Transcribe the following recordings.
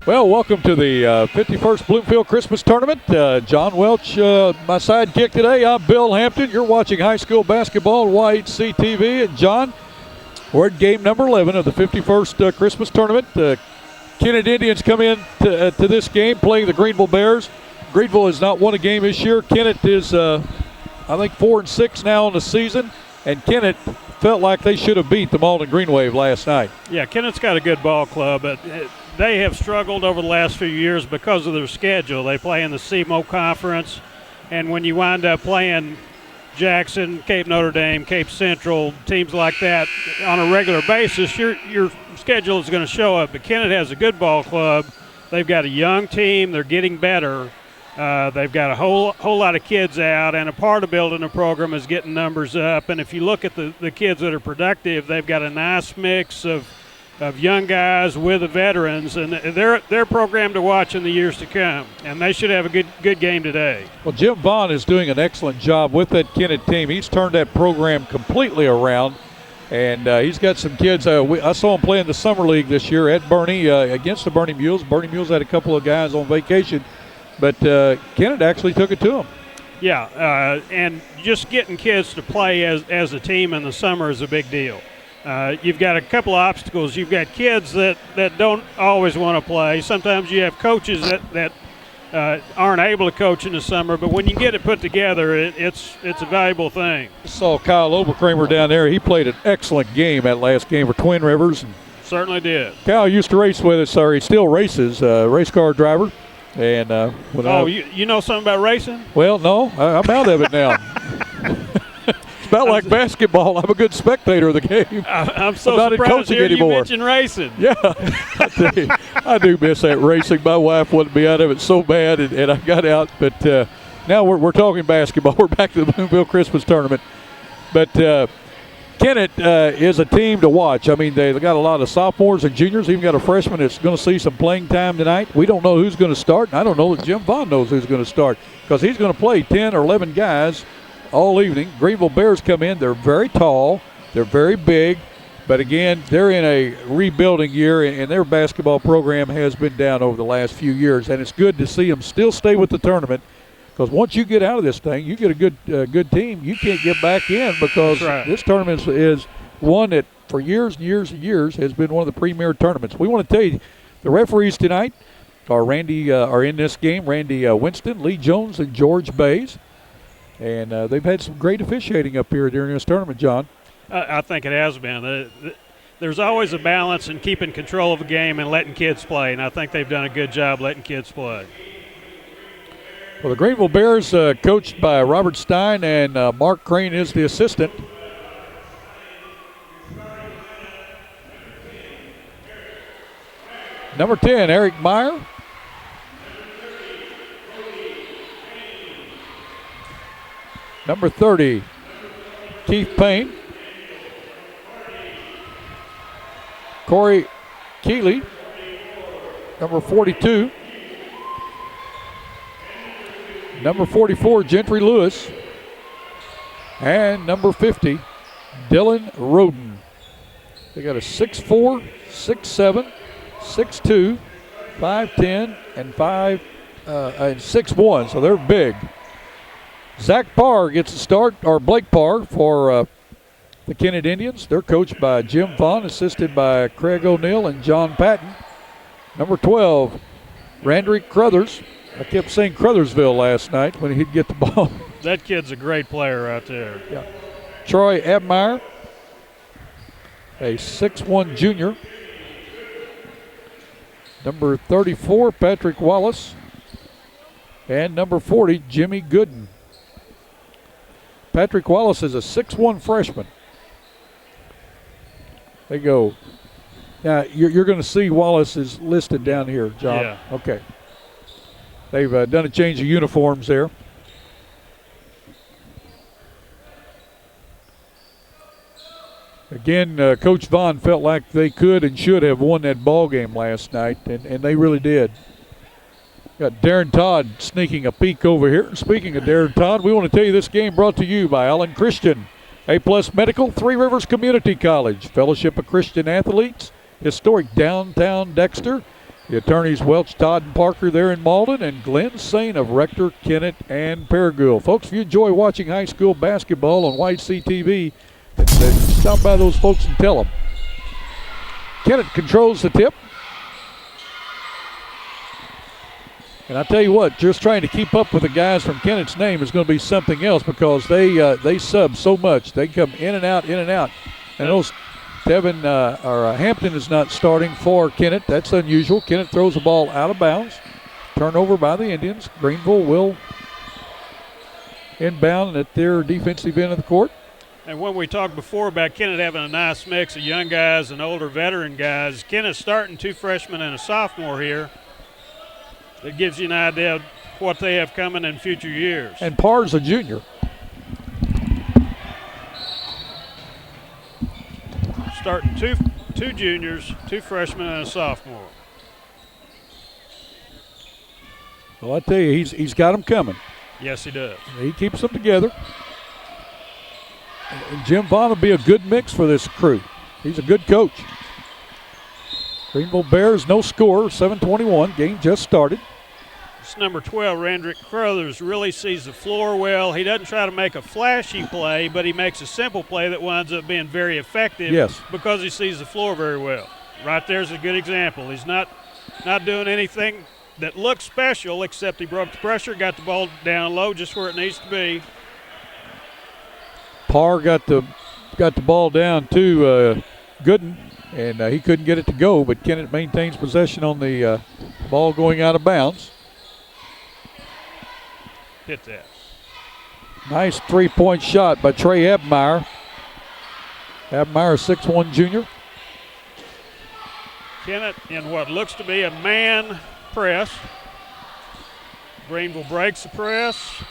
Well, welcome to the 51st Bloomfield Christmas Tournament. John Welch, my sidekick today. I'm Bill Hampton. You're watching high school basketball on YHC TV. And John, we're at game number 11 of the 51st Christmas Tournament. Kennett Indians come in to this game playing the Greenville Bears. Greenville has not won a game this year. Kennett is, I think, 4-6 now in the season. And Kennett felt like they should have beat the Malden Green Wave last night. Yeah, Kennett's got a good ball club, but they have struggled over the last few years because of their schedule. They play in the CMO Conference, and when you wind up playing Jackson, Cape Notre Dame, Cape Central, teams like that on a regular basis, your schedule is going to show up. But Kennett has a good ball club. They've got a young team. They're getting better. They've got a whole lot of kids out, and a part of building a program is getting numbers up. And if you look at the kids that are productive, they've got a nice mix of young guys with the veterans, and they're programmed to watch in the years to come, and they should have a good game today. Well, Jim Vaughn is doing an excellent job with that Kennett team. He's turned that program completely around, and he's got some kids. I saw him play in the summer league this year at Bernie against the Bernie Mules. Bernie Mules had a couple of guys on vacation, but Kennett actually took it to him. Yeah, and just getting kids to play as a team in the summer is a big deal. You've got a couple of obstacles. You've got kids that don't always want to play. Sometimes you have coaches that aren't able to coach in the summer, but when you get it put together, it's a valuable thing. I saw Kyle Oberkramer down there. He played an excellent game that last game for Twin Rivers. Certainly did. Kyle used to race with us, or he still races, race car driver. And you know something about racing? Well, no, I'm out of it now. It's about like basketball. I'm a good spectator of the game. I'm so not surprised to hear anymore. You mentioned racing. Yeah, I do miss that racing. My wife wanted me out of it so bad, and I got out. But now we're talking basketball. We're back to the Bloomfield Christmas Tournament. But Kennett is a team to watch. I mean, they got a lot of sophomores and juniors. Even got a freshman that's going to see some playing time tonight. We don't know who's going to start, and I don't know that Jim Vaughn knows who's going to start because he's going to play 10 or 11 guys all evening. Greenville Bears come in. They're very tall. They're very big. But, again, they're in a rebuilding year, and their basketball program has been down over the last few years. And it's good to see them still stay with the tournament because once you get out of this thing, you get a good team. You can't get back in because This tournament is one that for years and years and years has been one of the premier tournaments. We want to tell you the referees tonight are in this game, Randy Winston, Lee Jones, and George Bays. And they've had some great officiating up here during this tournament, John. I think it has been. There's always a balance in keeping control of a game and letting kids play, and I think they've done a good job letting kids play. Well, the Greenville Bears, coached by Robert Stein, and Mark Crane is the assistant. Number 10, Eric Meyer. Number 30, Keith Payne. Corey Keeley. Number 42. Number 44, Gentry Lewis. And number 50, Dylan Roden. They got a 6'4", 6'7", 6'2", 5'10", and 6'1", so they're big. Zach Parr gets a start, or Blake Parr for the Kennett Indians. They're coached by Jim Vaughn, assisted by Craig O'Neill and John Patton. Number 12, Randrick Crothers. I kept saying Crothersville last night when he'd get the ball. That kid's a great player right there. Yeah. Troy Abmeyer, a 6'1" junior. Number 34, Patrick Wallace. And number 40, Jimmy Gooden. Patrick Wallace is a 6'1" freshman. There you go. Now, you're going to see Wallace is listed down here, John. Yeah. Okay. They've done a change of uniforms there. Again, Coach Vaughn felt like they could and should have won that ball game last night, and they really did. Got Darren Todd sneaking a peek over here. Speaking of Darren Todd, we want to tell you this game brought to you by Allen Christian, A-Plus Medical, Three Rivers Community College, Fellowship of Christian Athletes, historic downtown Dexter, The attorneys Welch, Todd, and Parker there in Malden, and Glenn Sain of Rector, Kennett, and Paragould. Folks, if you enjoy watching high school basketball on White Sea TV, then stop by those folks and tell them. Kennett controls the tip. And I tell you what, just trying to keep up with the guys from Kennett's name is going to be something else, because they sub so much. They come in and out, in and out. And those Hampton is not starting for Kennett. That's unusual. Kennett throws the ball out of bounds. Turnover by the Indians. Greenville will inbound at their defensive end of the court. And when we talked before about Kennett having a nice mix of young guys and older veteran guys, Kennett's starting 2 freshmen and a sophomore here. That gives you an idea of what they have coming in future years. And Parr's a junior. Starting two juniors, 2 freshmen, and a sophomore. Well, I tell you, he's got them coming. Yes, he does. He keeps them together. And Jim Vaughn will be a good mix for this crew. He's a good coach. Greenville Bears, no score, 7:21. Game just started. This number 12, Randrick Crothers, really sees the floor well. He doesn't try to make a flashy play, but he makes a simple play that winds up being very effective. Yes. Because he sees the floor very well. Right there's a good example. He's not doing anything that looks special, except he broke the pressure, got the ball down low just where it needs to be. Parr got the ball down to Gooden, and he couldn't get it to go, but Kennett maintains possession on the ball going out of bounds. Hit that. Nice 3-point shot by Trey Abmeyer. Abmeyer, 6'1" junior. Kennett in what looks to be a man press. Greenville breaks the press.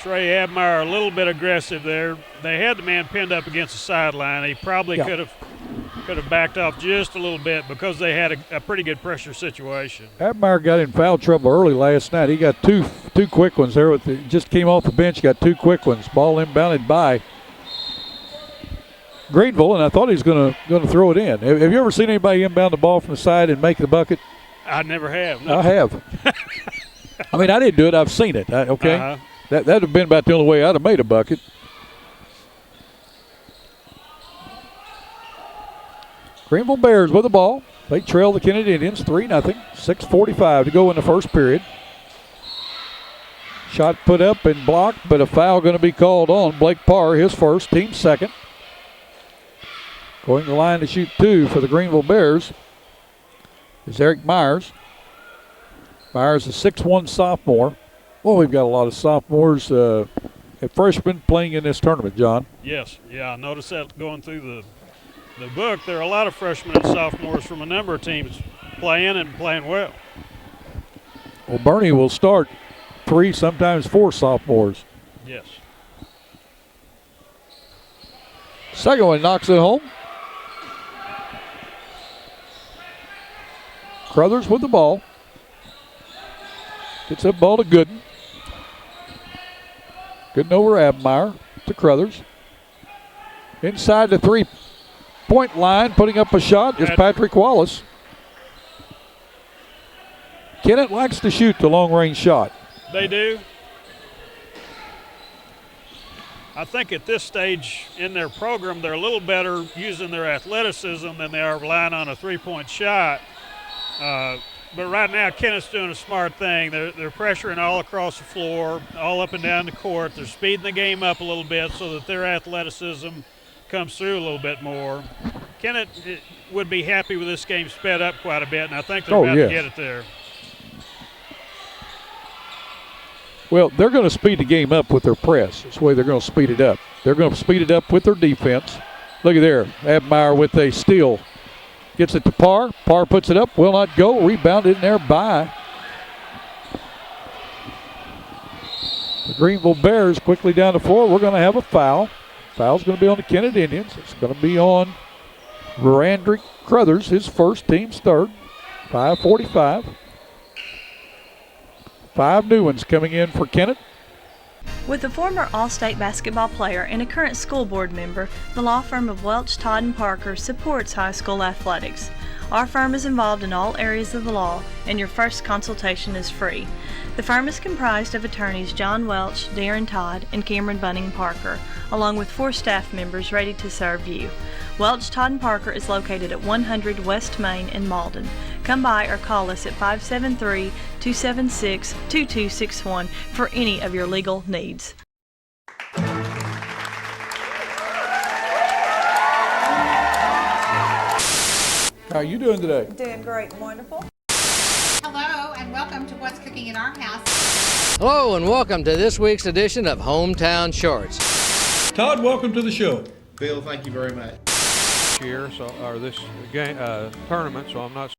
Trey Abmeyer a little bit aggressive there. They had the man pinned up against the sideline. He probably could have backed off just a little bit because they had a pretty good pressure situation. Abmeyer got in foul trouble early last night. He got two quick ones there. Just came off the bench, got 2 quick ones. Ball inbounded by Greenville, and I thought he was going to throw it in. Have you ever seen anybody inbound the ball from the side and make the bucket? I never have. No. I have. I mean, I didn't do it. I've seen it. Okay. Uh-huh. That would have been about the only way I'd have made a bucket. Greenville Bears with the ball. They trail the Kennett Indians 3-0. 6:45 to go in the first period. Shot put up and blocked, but a foul going to be called on Blake Parr, his first, team second. Going to the line to shoot 2 for the Greenville Bears is Eric Myers. Myers, a 6'1" sophomore. Well, we've got a lot of sophomores and freshmen playing in this tournament, John. Yes, I noticed that going through the book. There are a lot of freshmen and sophomores from a number of teams playing and playing well. Well, Bernie will start 3, sometimes 4 sophomores. Yes. Second one knocks it home. Crothers with the ball. Gets that ball to Gooden. Gooden over Abmeyer to Crothers. Inside the 3-point line, putting up a shot is Patrick Wallace. Kennett likes to shoot the long-range shot. They do. I think at this stage in their program, they're a little better using their athleticism than they are relying on a 3-point shot. But right now, Kennett's doing a smart thing. They're pressuring all across the floor, all up and down the court. They're speeding the game up a little bit so that their athleticism comes through a little bit more. Kennett would be happy with this game sped up quite a bit, and I think they're about to get it there. Well, they're going to speed the game up with their press. That's the way they're going to speed it up. They're going to speed it up with their defense. Look at there, Abmeyer with a steal. Gets it to Parr. Parr puts it up, will not go. Rebounded in there by the Greenville Bears. Quickly down the floor. We're going to have a foul. Foul's going to be on the Kennett Indians. It's going to be on Randrick Crothers, his first, team's third. 5:45. 5 new ones coming in for Kennett. With a former All-State basketball player and a current school board member, the law firm of Welch, Todd & Parker supports high school athletics. Our firm is involved in all areas of the law, and your first consultation is free. The firm is comprised of attorneys John Welch, Darren Todd, and Cameron Bunning Parker, along with 4 staff members ready to serve you. Welch, Todd, and Parker is located at 100 West Main in Malden. Come by or call us at 573-276-2261 for any of your legal needs. How are you doing today? Doing great, wonderful. Hello, and welcome to What's Cooking in Our House. Hello, and welcome to this week's edition of Hometown Shorts. Todd, welcome to the show. Bill, thank you very much. Year, or this game tournament, so I'm not.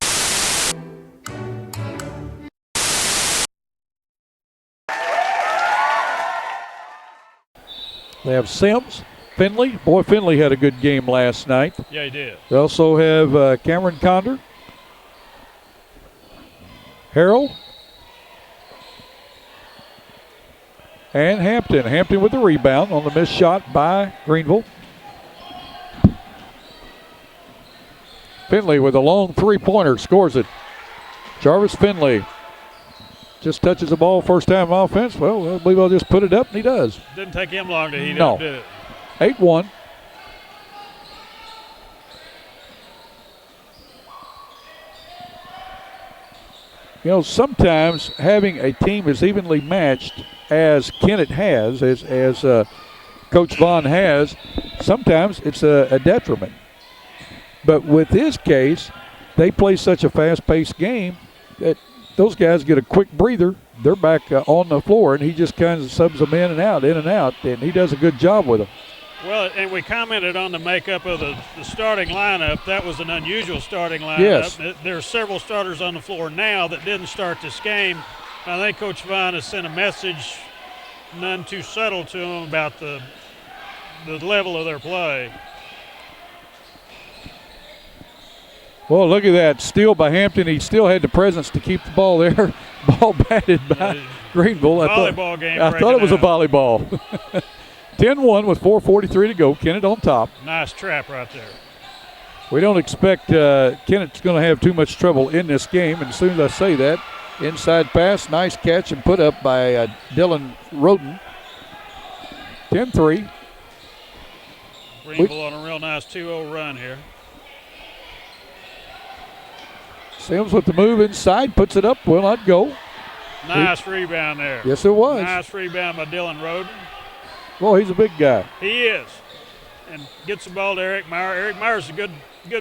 They have Sims, Finley. Boy, Finley had a good game last night. Yeah, he did. They also have Cameron Condor, Harrell, and Hampton. Hampton with the rebound on the missed shot by Greenville. Finley with a long three-pointer, scores it. Jarvis Finley just touches the ball first time on offense. Well, I believe I'll just put it up, and he does. Didn't take him long to heat No. up, did it? 8-1. You know, sometimes having a team as evenly matched as Kennett has, as Coach Vaughn has, sometimes it's a detriment. But with this case, they play such a fast-paced game that those guys get a quick breather. They're back on the floor, and he just kind of subs them in and out, and he does a good job with them. Well, and we commented on the makeup of the starting lineup. That was an unusual starting lineup. Yes. There are several starters on the floor now that didn't start this game. I think Coach Vaughn has sent a message, none too subtle to them, about the level of their play. Well, look at that steal by Hampton. He still had the presence to keep the ball there. Ball batted by Greenville. Volleyball game. I thought it was a breaking out. volleyball. 10-1 with 4:43 to go. Kennett on top. Nice trap right there. We don't expect Kennett's going to have too much trouble in this game. And as soon as I say that, inside pass, nice catch and put up by Dylan Roden. 10-3. Greenville on a real nice 2-0 run here. Sims with the move inside, puts it up, will not go. Nice rebound there. Yes, it was. Nice rebound by Dylan Roden. Well, he's a big guy. He is. And gets the ball to Eric Meyer. Eric Meyer's a good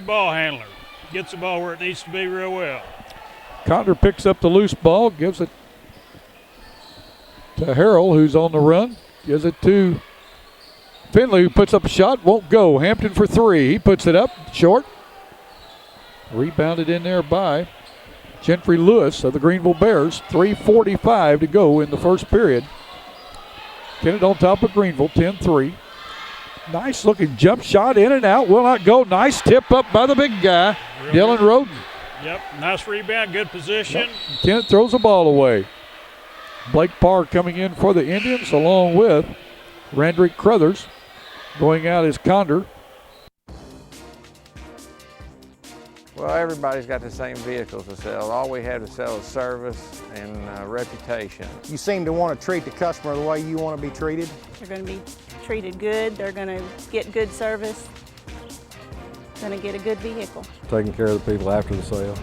ball handler. Gets the ball where it needs to be real well. Condor picks up the loose ball, gives it to Harrell, who's on the run. Gives it to Finley, who puts up a shot, won't go. Hampton for 3. He puts it up, short. Rebounded in there by Gentry Lewis of the Greenville Bears. 3:45 to go in the first period. Kennett on top of Greenville, 10-3. Nice looking jump shot, in and out, will not go. Nice tip up by the big guy, Dylan Roden. Yep, nice rebound, good position. Yep. Kennett throws the ball away. Blake Parr coming in for the Indians along with Randrick Crothers. Going out is Condor. Well, everybody's got the same vehicles to sell. All we have to sell is service and reputation. You seem to want to treat the customer the way you want to be treated. They're going to be treated good. They're going to get good service. Going to get a good vehicle. Taking care of the people after the sale.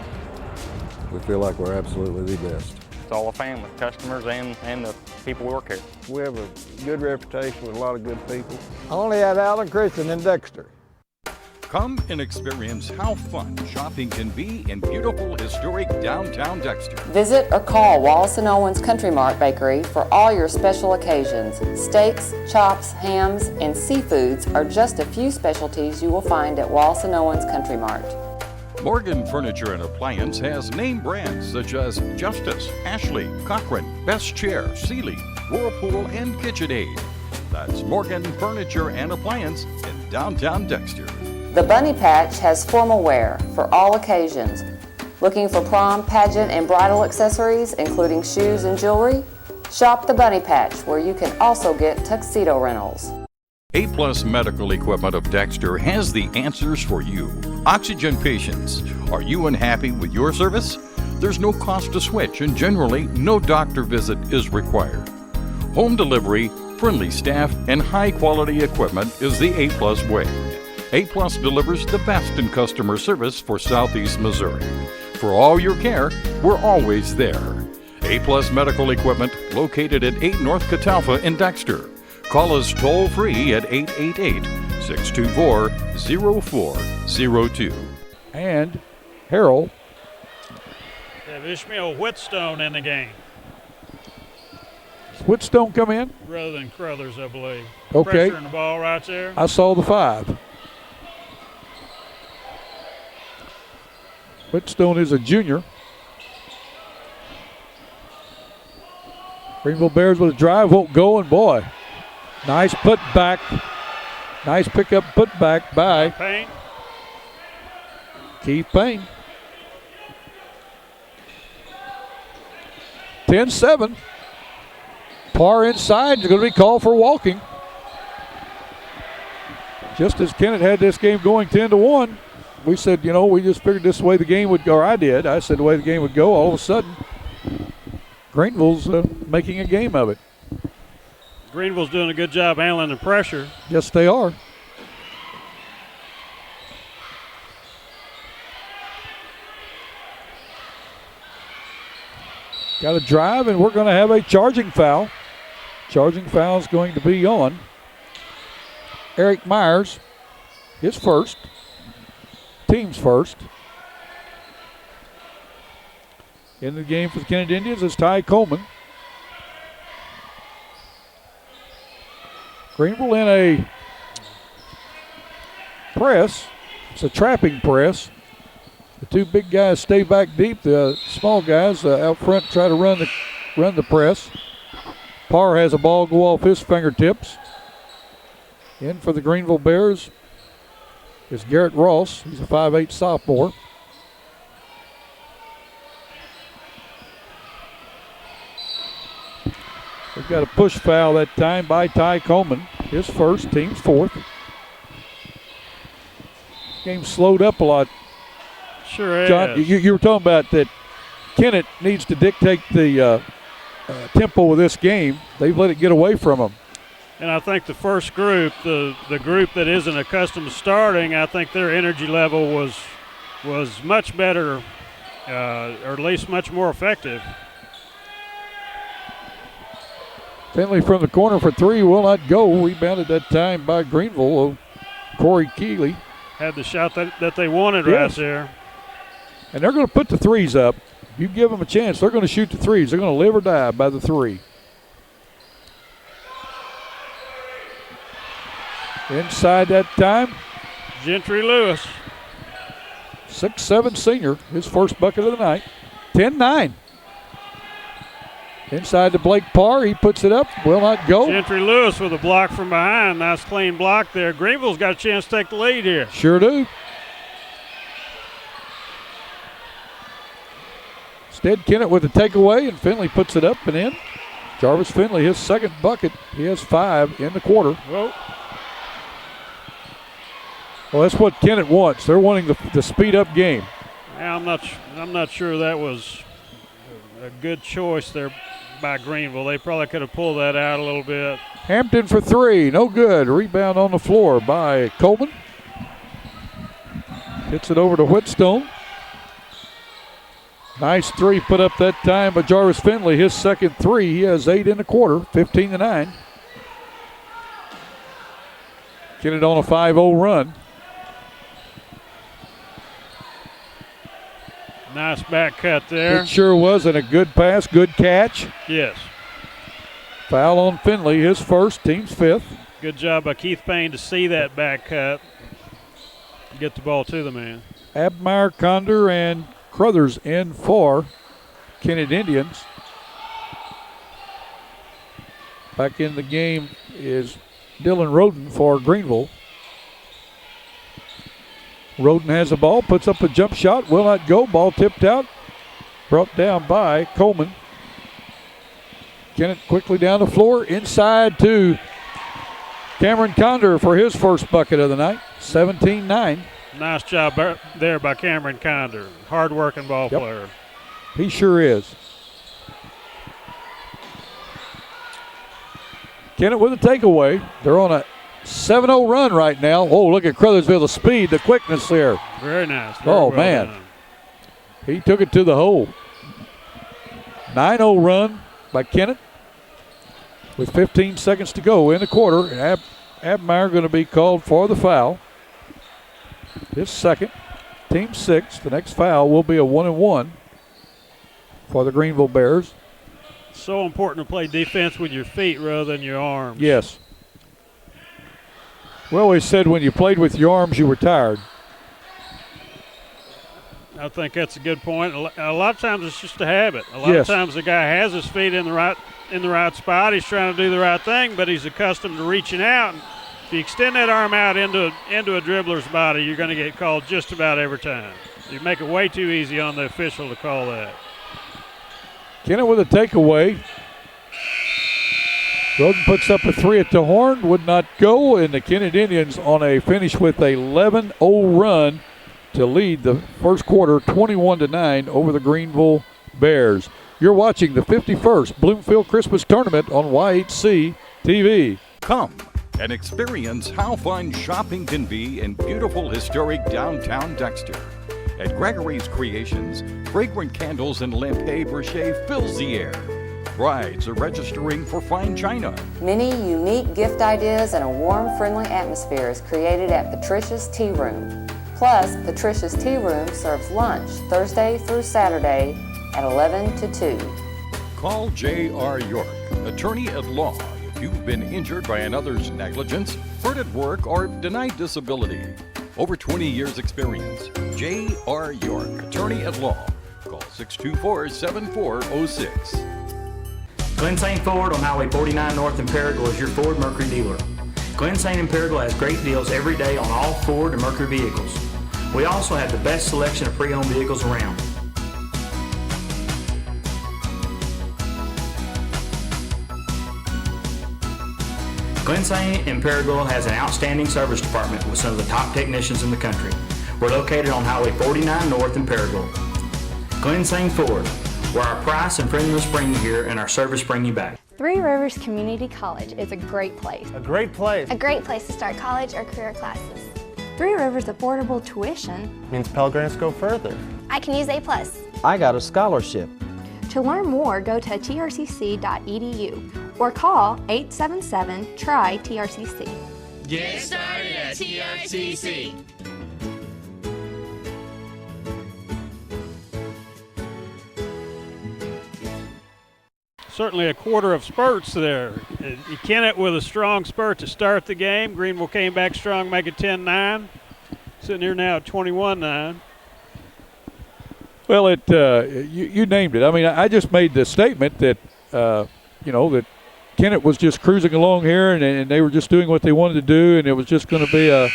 We feel like we're absolutely the best. It's all a family, customers and the people who work here. We have a good reputation with a lot of good people. I only have Allen, Christian, and Dexter. Come and experience how fun shopping can be in beautiful, historic downtown Dexter. Visit or call Wallace & Owens Country Mart Bakery for all your special occasions. Steaks, chops, hams, and seafoods are just a few specialties you will find at Wallace & Owens Country Mart. Morgan Furniture and Appliance has name brands such as Justice, Ashley, Cochran, Best Chair, Sealy, Whirlpool, and KitchenAid. That's Morgan Furniture and Appliance in downtown Dexter. The Bunny Patch has formal wear for all occasions. Looking for prom, pageant, and bridal accessories, including shoes and jewelry? Shop the Bunny Patch, where you can also get tuxedo rentals. A+ Medical Equipment of Dexter has the answers for you. Oxygen patients, are you unhappy with your service? There's no cost to switch, and generally, no doctor visit is required. Home delivery, friendly staff, and high-quality equipment is the A+ way. A+ delivers the best in customer service for Southeast Missouri. For all your care, we're always there. A+ Medical Equipment, located at 8 North Catalpa in Dexter. Call us toll-free at 888-624-0402. And Harrell. They have Ishmael Whitstone in the game. Whitstone come in? Rather than Crothers, I believe. Okay. Pressure in the ball right there. I saw the 5. Whitstone is a junior. Greenville Bears with a drive, won't go, and boy, nice put back. Nice pickup put back by Payne. Keith Payne. 10-7. Parr inside is going to be called for walking. Just as Kennett had this game going 10-1, we said, you know, we just figured this is the way the game would go, or I did. I said the way the game would go. All of a sudden, Greenville's making a game of it. Greenville's doing a good job handling the pressure. Yes, they are. Got a drive, and we're going to have a charging foul. Charging foul is going to be on Eric Myers, his first, team's first. In the game for the Kennett Indians is Ty Coleman. Greenville in a press. It's a trapping press. The two big guys stay back deep. The small guys out front try to run the press. Parr has a ball go off his fingertips. In for the Greenville Bears is Garrett Ross. He's a 5'8" sophomore. We've got a push foul that time by Ty Coleman. His first, team's fourth. Game slowed up a lot. Sure is. John, you were talking about that Kennett needs to dictate the tempo of this game. They've let it get away from them. And I think the first group, the group that isn't accustomed to starting, I think their energy level was much better, or at least much more effective. Finley from the corner for 3 will not go. Rebounded that time by Greenville. Corey Keeley. Had the shot that they wanted right there. And they're going to put the threes up. You give them a chance, they're going to shoot the threes. They're going to live or die by the 3. Inside that time, Gentry Lewis. 6'7" senior, his first bucket of the night. 10-9. Inside to Blake Parr, he puts it up, will not go. Gentry Lewis with a block from behind. Nice clean block there. Greenville's got a chance to take the lead here. Sure do. Instead, Kennett with a takeaway, and Finley puts it up and in. Jarvis Finley, his second bucket. He has 5 in the quarter. Whoa. Well, that's what Kennett wants. They're wanting the speed-up game. Yeah, I'm not sure that was a good choice there by Greenville. They probably could have pulled that out a little bit. Hampton for 3, no good. Rebound on the floor by Coleman. Hits it over to Whitstone. Nice 3 put up that time by Jarvis Finley. His second 3. He has 8 in the quarter, 15-9. Kennett on a 5-0 run. Nice back cut there. It sure was, and a good pass, good catch. Yes. Foul on Finley, his first, team's 5th. Good job by Keith Payne to see that back cut. Get the ball to the man. Abmeyer, Condor, and Crothers in for Kennett Indians. Back in the game is Dylan Roden for Greenville. Roden has the ball, puts up a jump shot, will not go. Ball tipped out, brought down by Coleman. Kennett quickly down the floor, inside to Cameron Condor for his first bucket of the night, 17-9. Nice job there by Cameron Condor. Hard-working ball player. He sure is. Kennett with a takeaway. They're on a 7-0 run right now. Oh, look at Crothersville, the speed, the quickness there. Very nice. Very oh, well man. done. He took it to the hole. 9-0 run by Kennett with 15 seconds to go in the quarter. And Abmeyer going to be called for the foul. His second, team 6. The next foul will be a 1-and-1 for the Greenville Bears. So important to play defense with your feet rather than your arms. Yes. We always said when you played with your arms, you were tired. I think that's a good point. A lot of times it's just a habit. A lot of times the guy has his feet in the right spot. He's trying to do the right thing, but he's accustomed to reaching out. And if you extend that arm out into a dribbler's body, you're going to get called just about every time. You make it way too easy on the official to call that. Kennett with a takeaway. Roden puts up a 3 at the horn, would not go, and the Kennett Indians on a finish with a 11-0 run to lead the first quarter 21-9 over the Greenville Bears. You're watching the 51st Bloomfield Christmas Tournament on YHC TV. Come and experience how fun shopping can be in beautiful historic downtown Dexter. At Gregory's Creations, fragrant candles and lampe brochet fills the air. Brides are registering for fine china. Many unique gift ideas and a warm, friendly atmosphere is created at Patricia's Tea Room. Plus, Patricia's Tea Room serves lunch Thursday through Saturday at 11 to 2. Call J.R. York, attorney at law, if you've been injured by another's negligence, hurt at work, or denied disability. Over 20 years experience. J.R. York, attorney at law. Call 624-7406. Glenn St. Ford on Highway 49 North in Paragould is your Ford Mercury dealer. Glenn St. in Paragould has great deals every day on all Ford and Mercury vehicles. We also have the best selection of pre-owned vehicles around. Glenn St. in Paragould has an outstanding service department with some of the top technicians in the country. We're located on Highway 49 North in Paragould. Glenn St. Ford, where our price and friendliness bring you here and our service bring you back. Three Rivers Community College is a great place. A great place. A great place to start college or career classes. Three Rivers affordable tuition means Pell Grants go further. I can use A+. I got a scholarship. To learn more, go to trcc.edu or call 877-TRY-TRCC. Get started at TRCC. Certainly a quarter of spurts there. Kennett with a strong spurt to start the game. Greenville came back strong, make it 10-9. Sitting here now at 21-9. Well, you named it. I mean, I just made the statement that, that Kennett was just cruising along here and they were just doing what they wanted to do, and it was just going to be a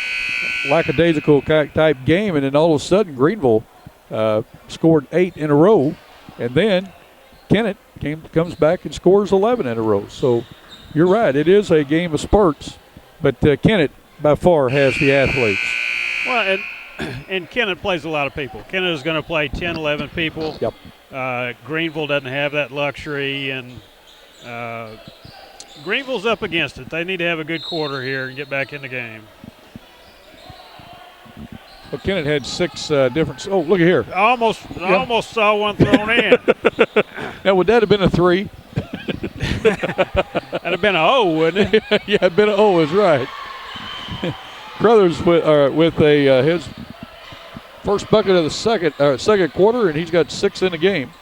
lackadaisical type game. And then all of a sudden, Greenville scored 8 in a row, and then Kennett comes back and scores 11 in a row. So you're right. It is a game of spurts, but Kennett by far has the athletes. Well, and Kennett plays a lot of people. Kennett is going to play 10, 11 people. Yep. Greenville doesn't have that luxury, and Greenville's up against it. They need to have a good quarter here and get back in the game. Well, Kennett had 6 different. Oh, look at here. Almost saw one thrown in. Now, would that have been a 3? That'd have been a O, wouldn't it? Yeah, it'd been an O, is right. Crothers with his first bucket of the second quarter, and he's got 6 in the game.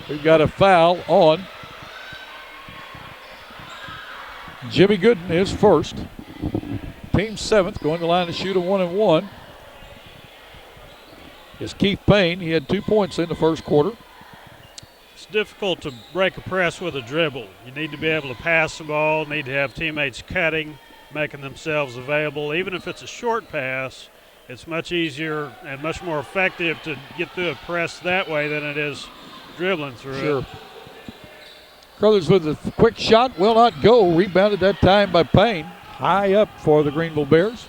We've got a foul on Jimmy Gooden, his first. Team 7th, going to the line to shoot a 1-and-1. Is Keith Payne. He had 2 points in the first quarter. It's difficult to break a press with a dribble. You need to be able to pass the ball, need to have teammates cutting, making themselves available. Even if it's a short pass, it's much easier and much more effective to get through a press that way than it is dribbling through it. Crothers with a quick shot, will not go. Rebounded that time by Payne. High up for the Greenville Bears.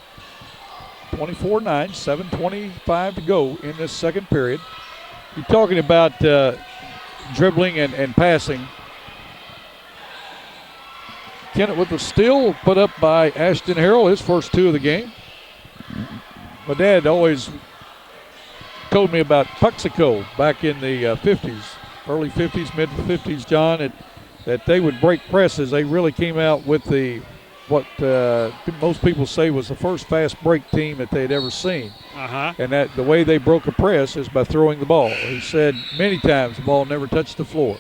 24-9, 7:25 to go in this second period. You're talking about dribbling and passing. Kennett with the steal put up by Ashton Harrell, his first 2 of the game. My dad always told me about Puxico back in the 50s, early 50s, mid 50s, John, that they would break presses. They really came out with what most people say was the first fast break team that they'd ever seen. And that the way they broke a press is by throwing the ball. He said many times the ball never touched the floor.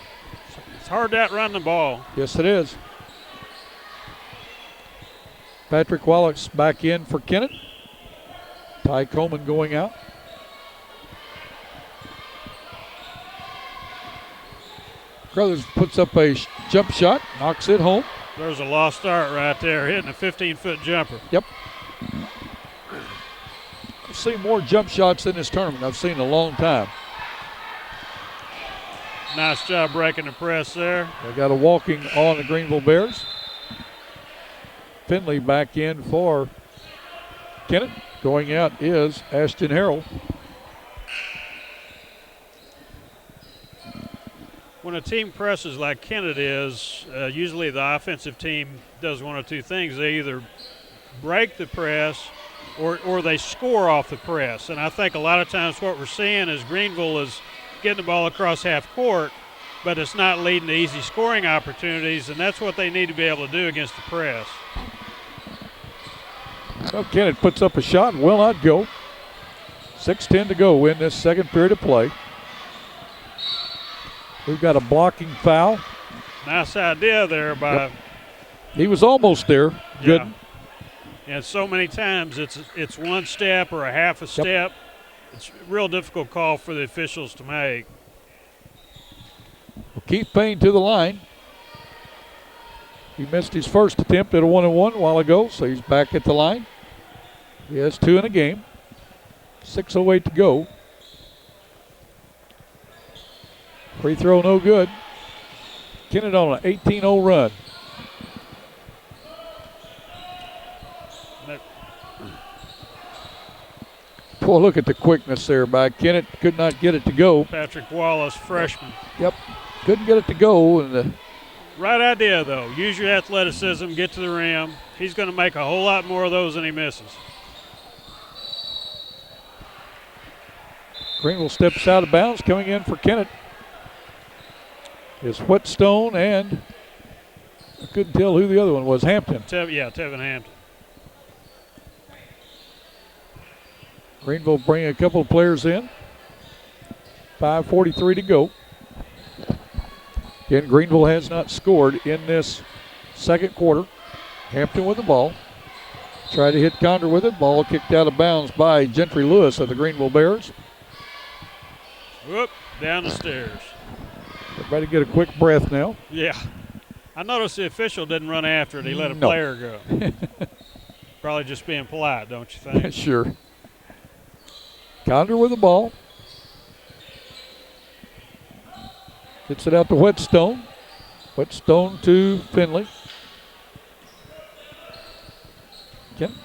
It's hard to outrun the ball. Yes, it is. Patrick Wallach's back in for Kennett. Ty Coleman going out. Crothers puts up a jump shot, knocks it home. There's a lost start right there, hitting a 15-foot jumper. Yep. I've seen more jump shots in this tournament I've seen in a long time. Nice job breaking the press there. They got a walking on the Greenville Bears. Finley back in for Kennett. Going out is Ashton Harrell. When a team presses like Kennett is, usually the offensive team does one of 2 things. They either break the press or they score off the press. And I think a lot of times what we're seeing is Greenville is getting the ball across half court, but it's not leading to easy scoring opportunities, and that's what they need to be able to do against the press. Well, Kennett puts up a shot and will not go. 6:10 to go in this second period of play. We've got a blocking foul. Nice idea there by. Yep. He was almost there. Good. Yeah. And so many times it's one step or a half a step. Yep. It's a real difficult call for the officials to make. Well, Keith Payne to the line. He missed his first attempt at a 1-on-1 a while ago, so he's back at the line. He has 2 in a game. 6:08 to go. Free throw no good. Kennett on an 18-0 run. Boy, look at the quickness there by Kennett. Could not get it to go. Patrick Wallace, freshman. Yep. Couldn't get it to go. And right idea, though. Use your athleticism, get to the rim. He's going to make a whole lot more of those than he misses. Greenville steps out of bounds. Coming in for Kennett is Whetstone, and I couldn't tell who the other one was. Hampton. Tevin Hampton. Greenville bringing a couple of players in. 5:43 to go. Again, Greenville has not scored in this second quarter. Hampton with the ball. Tried to hit Condor with it. Ball kicked out of bounds by Gentry Lewis of the Greenville Bears. Whoop, down the stairs. Everybody get a quick breath now. Yeah. I noticed the official didn't run after it. He let a player go. Probably just being polite, don't you think? Sure. Condor with the ball. Gets it out to Whetstone. Whetstone to Finley.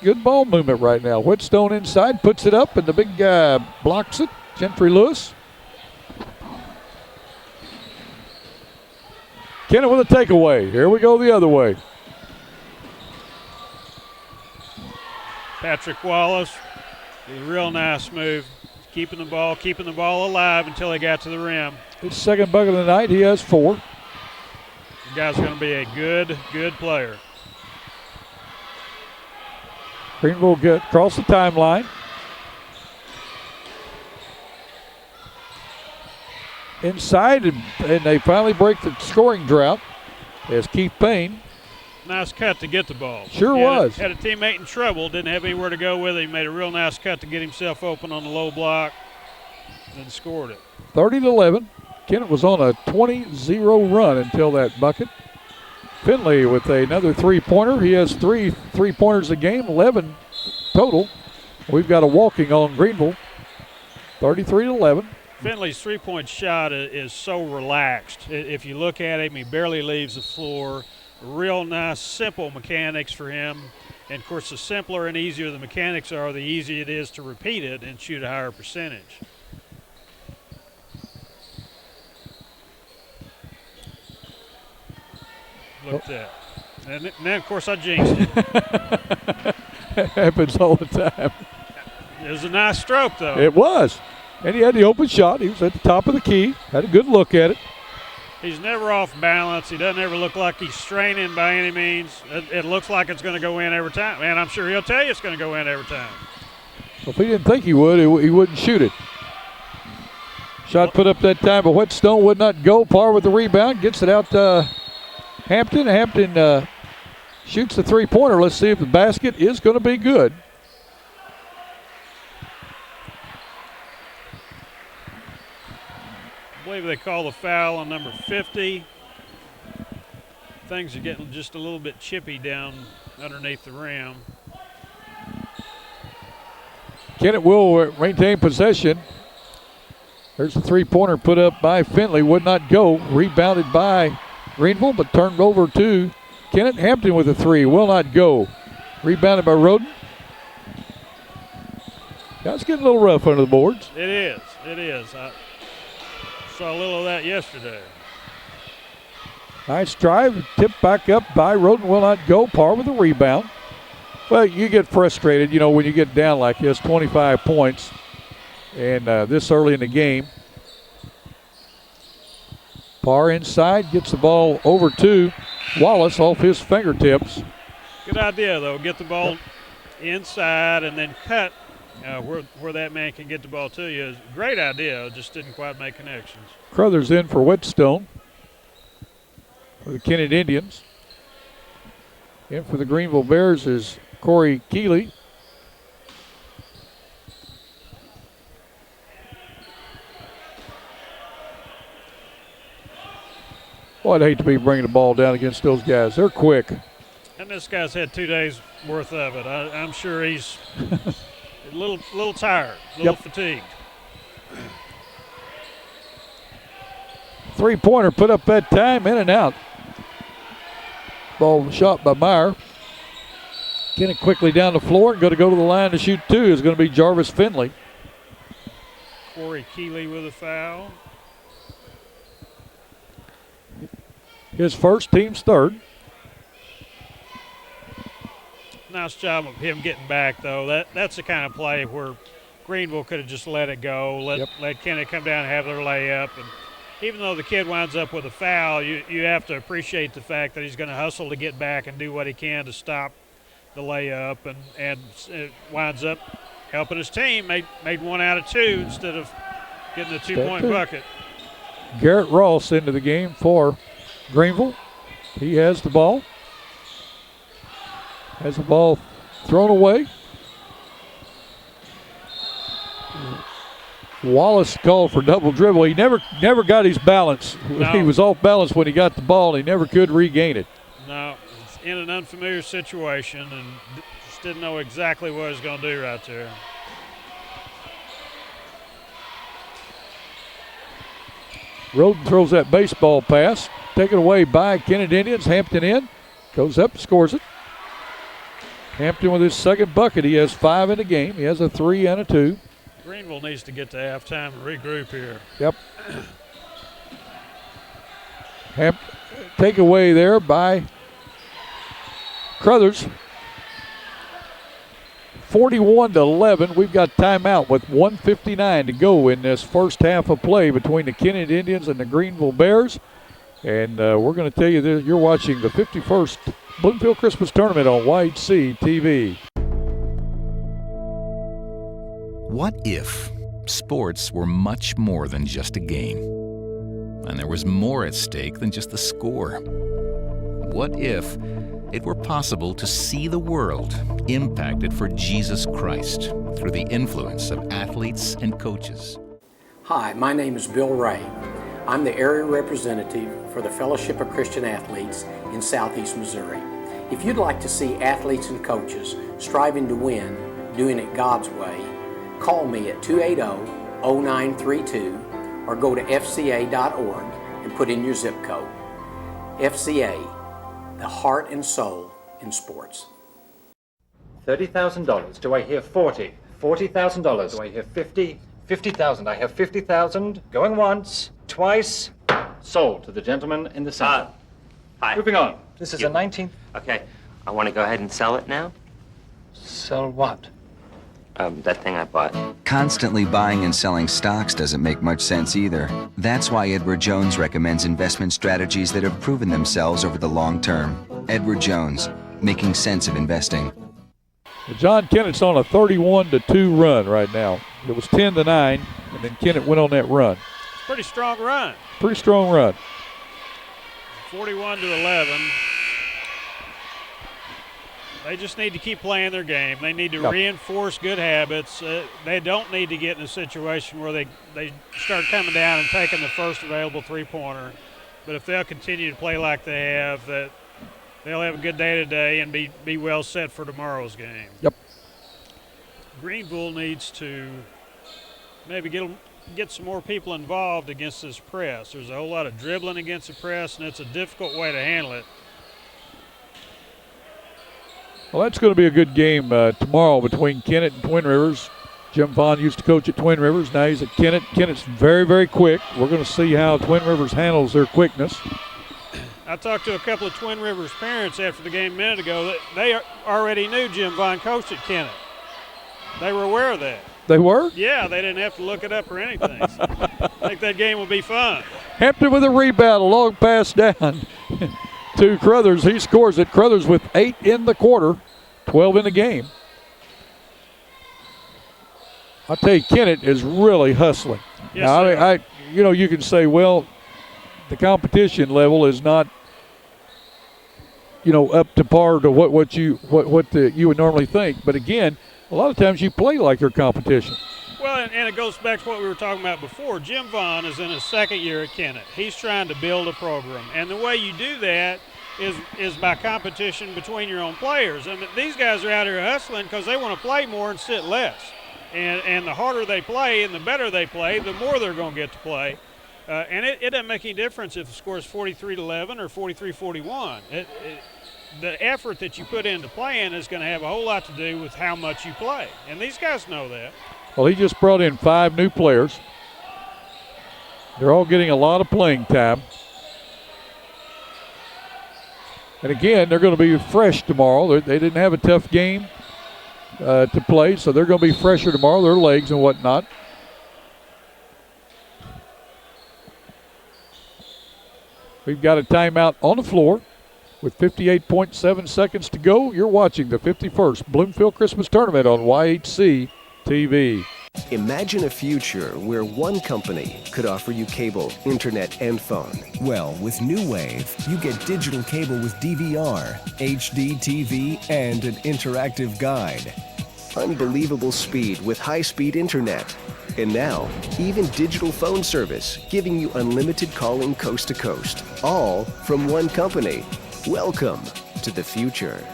Good ball movement right now. Whetstone inside, puts it up, and the big guy blocks it. Gentry Lewis. Kennett with a takeaway. Here we go the other way. Patrick Wallace, a real nice move. Keeping the ball alive until he got to the rim. His second bucket of the night. He has 4. The guy's going to be a good player. Greenville get across the timeline. Inside, and they finally break the scoring drought as Keith Payne. Nice cut to get the ball. Sure was. Had a teammate in trouble, didn't have anywhere to go with it. He made a real nice cut to get himself open on the low block, and scored it. 30-11. Kennett was on a 20-0 run until that bucket. Finley with another three-pointer. He has 3 3-pointers a game, 11 total. We've got a walking on Greenville. 33-11. Finley's three-point shot is so relaxed. If you look at him, he barely leaves the floor. Real nice, simple mechanics for him. And, of course, the simpler and easier the mechanics are, the easier it is to repeat it and shoot a higher percentage. Look at that. And then, of course, I jinxed it. Happens all the time. It was a nice stroke, though. It was. And he had the open shot. He was at the top of the key. Had a good look at it. He's never off balance. He doesn't ever look like he's straining by any means. It looks like it's going to go in every time. And I'm sure he'll tell you it's going to go in every time. Well, if he didn't think he would, he wouldn't shoot it. Shot put up that time, but Whetstone would not go. Parr with the rebound. Gets it out to Hampton. Hampton shoots the three-pointer. Let's see if the basket is going to be good. I believe they call the foul on number 50. Things are getting just a little bit chippy down underneath the rim. Kennett will maintain possession. There's a three-pointer put up by Finley. Would not go. Rebounded by Greenville, but turned over to Kennett. Hampton with a three. Will not go. Rebounded by Roden. That's getting a little rough under the boards. It is. It is. I saw a little of that yesterday. Nice drive. Tipped back up by Roden. Will not go. Parr with the rebound. Well, you get frustrated, you know, when you get down like this, 25 points, and this early in the game. Parr inside, gets the ball over to Wallace off his fingertips. Good idea, though. Get the ball inside and then cut where that man can get the ball to you. Great idea, just didn't quite make connections. Crothers in for Whetstone for the Kennett Indians. In for the Greenville Bears is Corey Keeley. Well, I'd hate to be bringing the ball down against those guys. They're quick. And this guy's had 2 days worth of it. I'm sure he's a little tired, a little fatigued. Three-pointer put up that time, in and out. Ball shot by Meyer. Kennett quickly down the floor and going to go to the line to shoot two is going to be Jarvis Finley. Corey Keeley with a foul. His first, team's third. Nice job of him getting back, though. That's the kind of play where Greenville could have just let it go, let Kennett come down and have their layup. And even though the kid winds up with a foul, you have to appreciate the fact that he's going to hustle to get back and do what he can to stop the layup, and it winds up helping his team. Made 1 out of 2 instead of getting a 2-point bucket. Garrett Ross into the game for Greenville. He has the ball. Has the ball thrown away. Wallace called for double dribble. He never got his balance. No. He was off balance when he got the ball. He never could regain it. No, it's in an unfamiliar situation and just didn't know exactly what he was going to do right there. Roden throws that baseball pass. Taken away by Kennett Indians. Hampton in. Goes up, scores it. Hampton with his second bucket. He has 5 in the game. He has a 3 and a 2. Greenville needs to get to halftime and regroup here. Yep. Take away there by Crothers. 41-11. We've got timeout with 1:59 to go in this first half of play between the Kennett Indians and the Greenville Bears. And we're going to tell you that you're watching the 51st Bloomfield Christmas Tournament on YHC TV. What if sports were much more than just a game? And there was more at stake than just the score? What if it were possible to see the world impacted for Jesus Christ through the influence of athletes and coaches? Hi, my name is Bill Ray. I'm the area representative for the Fellowship of Christian Athletes in Southeast Missouri. If you'd like to see athletes and coaches striving to win, doing it God's way, call me at 280-0800 0932 or go to fca.org and put in your zip code. FCA, the heart and soul in sports. $30,000. Do I hear 40? $40,000. Do I hear 50? 50,000. I have 50,000. Going once, twice. Sold to the gentleman in the center. Hi. Moving on. This is a 19th. Okay, I want to go ahead and sell it now. Sell what? That thing I bought. Constantly buying and selling stocks doesn't make much sense either. That's why Edward Jones recommends investment strategies that have proven themselves over the long term. Edward Jones, making sense of investing. John Kennett's on a 31-2 run right now. It was 10-9, and then Kennett went on that run. Pretty strong run. Pretty strong run. 41-11. They just need to keep playing their game. They need to reinforce good habits. They don't need to get in a situation where they start coming down and taking the first available three-pointer. But if they'll continue to play like they have, that they'll have a good day today and be well set for tomorrow's game. Yep. Greenville needs to maybe get some more people involved against this press. There's a whole lot of dribbling against the press, and it's a difficult way to handle it. Well, that's going to be a good game tomorrow between Kennett and Twin Rivers. Jim Vaughn used to coach at Twin Rivers. Now he's at Kennett. Kennett's very, very quick. We're going to see how Twin Rivers handles their quickness. I talked to a couple of Twin Rivers parents after the game a minute ago. That they already knew Jim Vaughn coached at Kennett. They were aware of that. They were? Yeah, they didn't have to look it up or anything. So I think that game will be fun. Hampton with a rebound, a long pass down to Crothers. He scores it. Crothers with 8 in the quarter, 12 in the game. I'll tell you, Kennett is really hustling. Yes, now, you can say, well, the competition level is not, up to par to what you would normally think. But again, a lot of times you play like your competition. Well, and it goes back to what we were talking about before. Jim Vaughn is in his second year at Kennett. He's trying to build a program. And the way you do that is by competition between your own players. And these guys are out here hustling because they want to play more and sit less. And the harder they play and the better they play, the more they're going to get to play. And it doesn't make any difference if the score is 43-11 or 43-41. The effort that you put into playing is going to have a whole lot to do with how much you play. And these guys know that. Well, he just brought in 5 new players. They're all getting a lot of playing time. And again, they're going to be fresh tomorrow. They didn't have a tough game to play, so they're going to be fresher tomorrow, their legs and whatnot. We've got a timeout on the floor with 58.7 seconds to go. You're watching the 51st Bloomfield Christmas Tournament on YHC TV. Imagine a future where one company could offer you cable, internet, and phone. Well, with New Wave, you get digital cable with DVR, HD TV, and an interactive guide. Unbelievable speed with high-speed internet. And now, even digital phone service, giving you unlimited calling coast to coast. All from one company. Welcome to the future.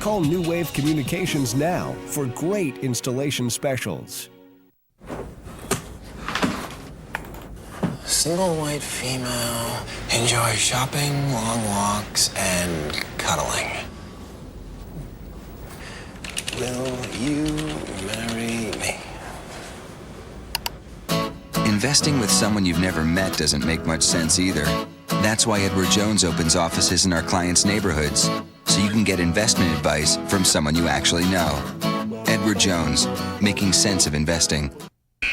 Call New Wave Communications now for great installation specials. Single white female, enjoy shopping, long walks, and cuddling. Will you marry me? Investing with someone you've never met doesn't make much sense either. That's why Edward Jones opens offices in our clients' neighborhoods, so you can get investment advice from someone you actually know. Edward Jones, making sense of investing.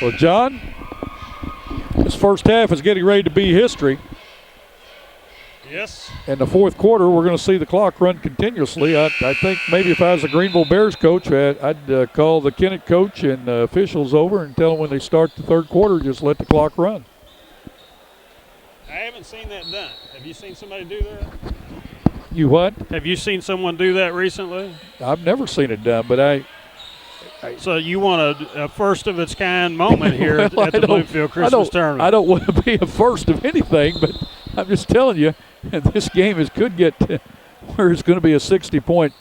Well, John, this first half is getting ready to be history. Yes. In the fourth quarter, we're going to see the clock run continuously. I think maybe if I was a Greenville Bears coach, I'd call the Kennett coach and officials over and tell them when they start the third quarter, just let the clock run. I haven't seen that done. Have you seen somebody do that? You what? Have you seen someone do that recently? I've never seen it done, but So you want a first-of-its-kind moment here at the Bloomfield Christmas Tournament. I don't want to be a first of anything, but I'm just telling you, this game could get to where it's going to be a 60-point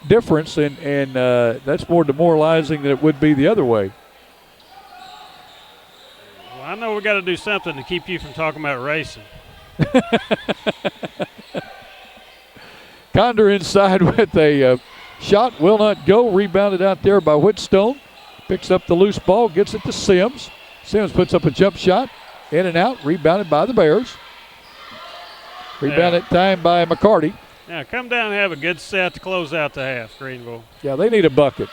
difference, and that's more demoralizing than it would be the other way. I know we got to do something to keep you from talking about racing. Condor inside with a shot, will not go. Rebounded out there by Whitstone. Picks up the loose ball, gets it to Sims. Sims puts up a jump shot, in and out, rebounded by the Bears. Rebounded time by McCarty. Now come down and have a good set to close out the half, Greenville. Yeah, they need a bucket.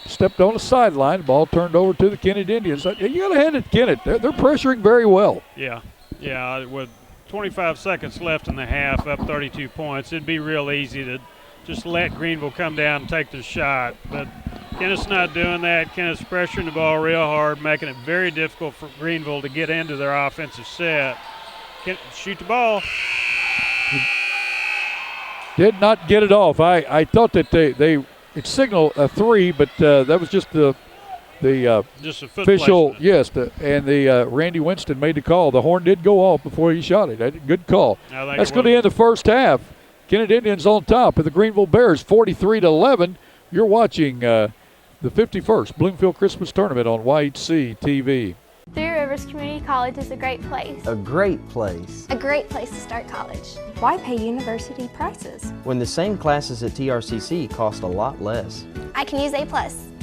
Stepped on the sideline. Ball turned over to the Kennett Indians. You got to hand it to Kennett. They're pressuring very well. Yeah, with 25 seconds left in the half, up 32 points, it'd be real easy to just let Greenville come down and take their shot. But Kennett's not doing that. Kennett's pressuring the ball real hard, making it very difficult for Greenville to get into their offensive set. Kennett, shoot the ball. Did not get it off. I thought that it signaled a three, but that was just the just a foot official. placement. Yes, Randy Winston made the call. The horn did go off before he shot it. Good call. That's going to end the first half. Kennett Indians on top of the Greenville Bears, 43-11. You're watching the 51st Bloomfield Christmas Tournament on YHC TV. Three Rivers Community College is a great place. A great place. A great place to start college. Why pay university prices? When the same classes at TRCC cost a lot less. I can use A+.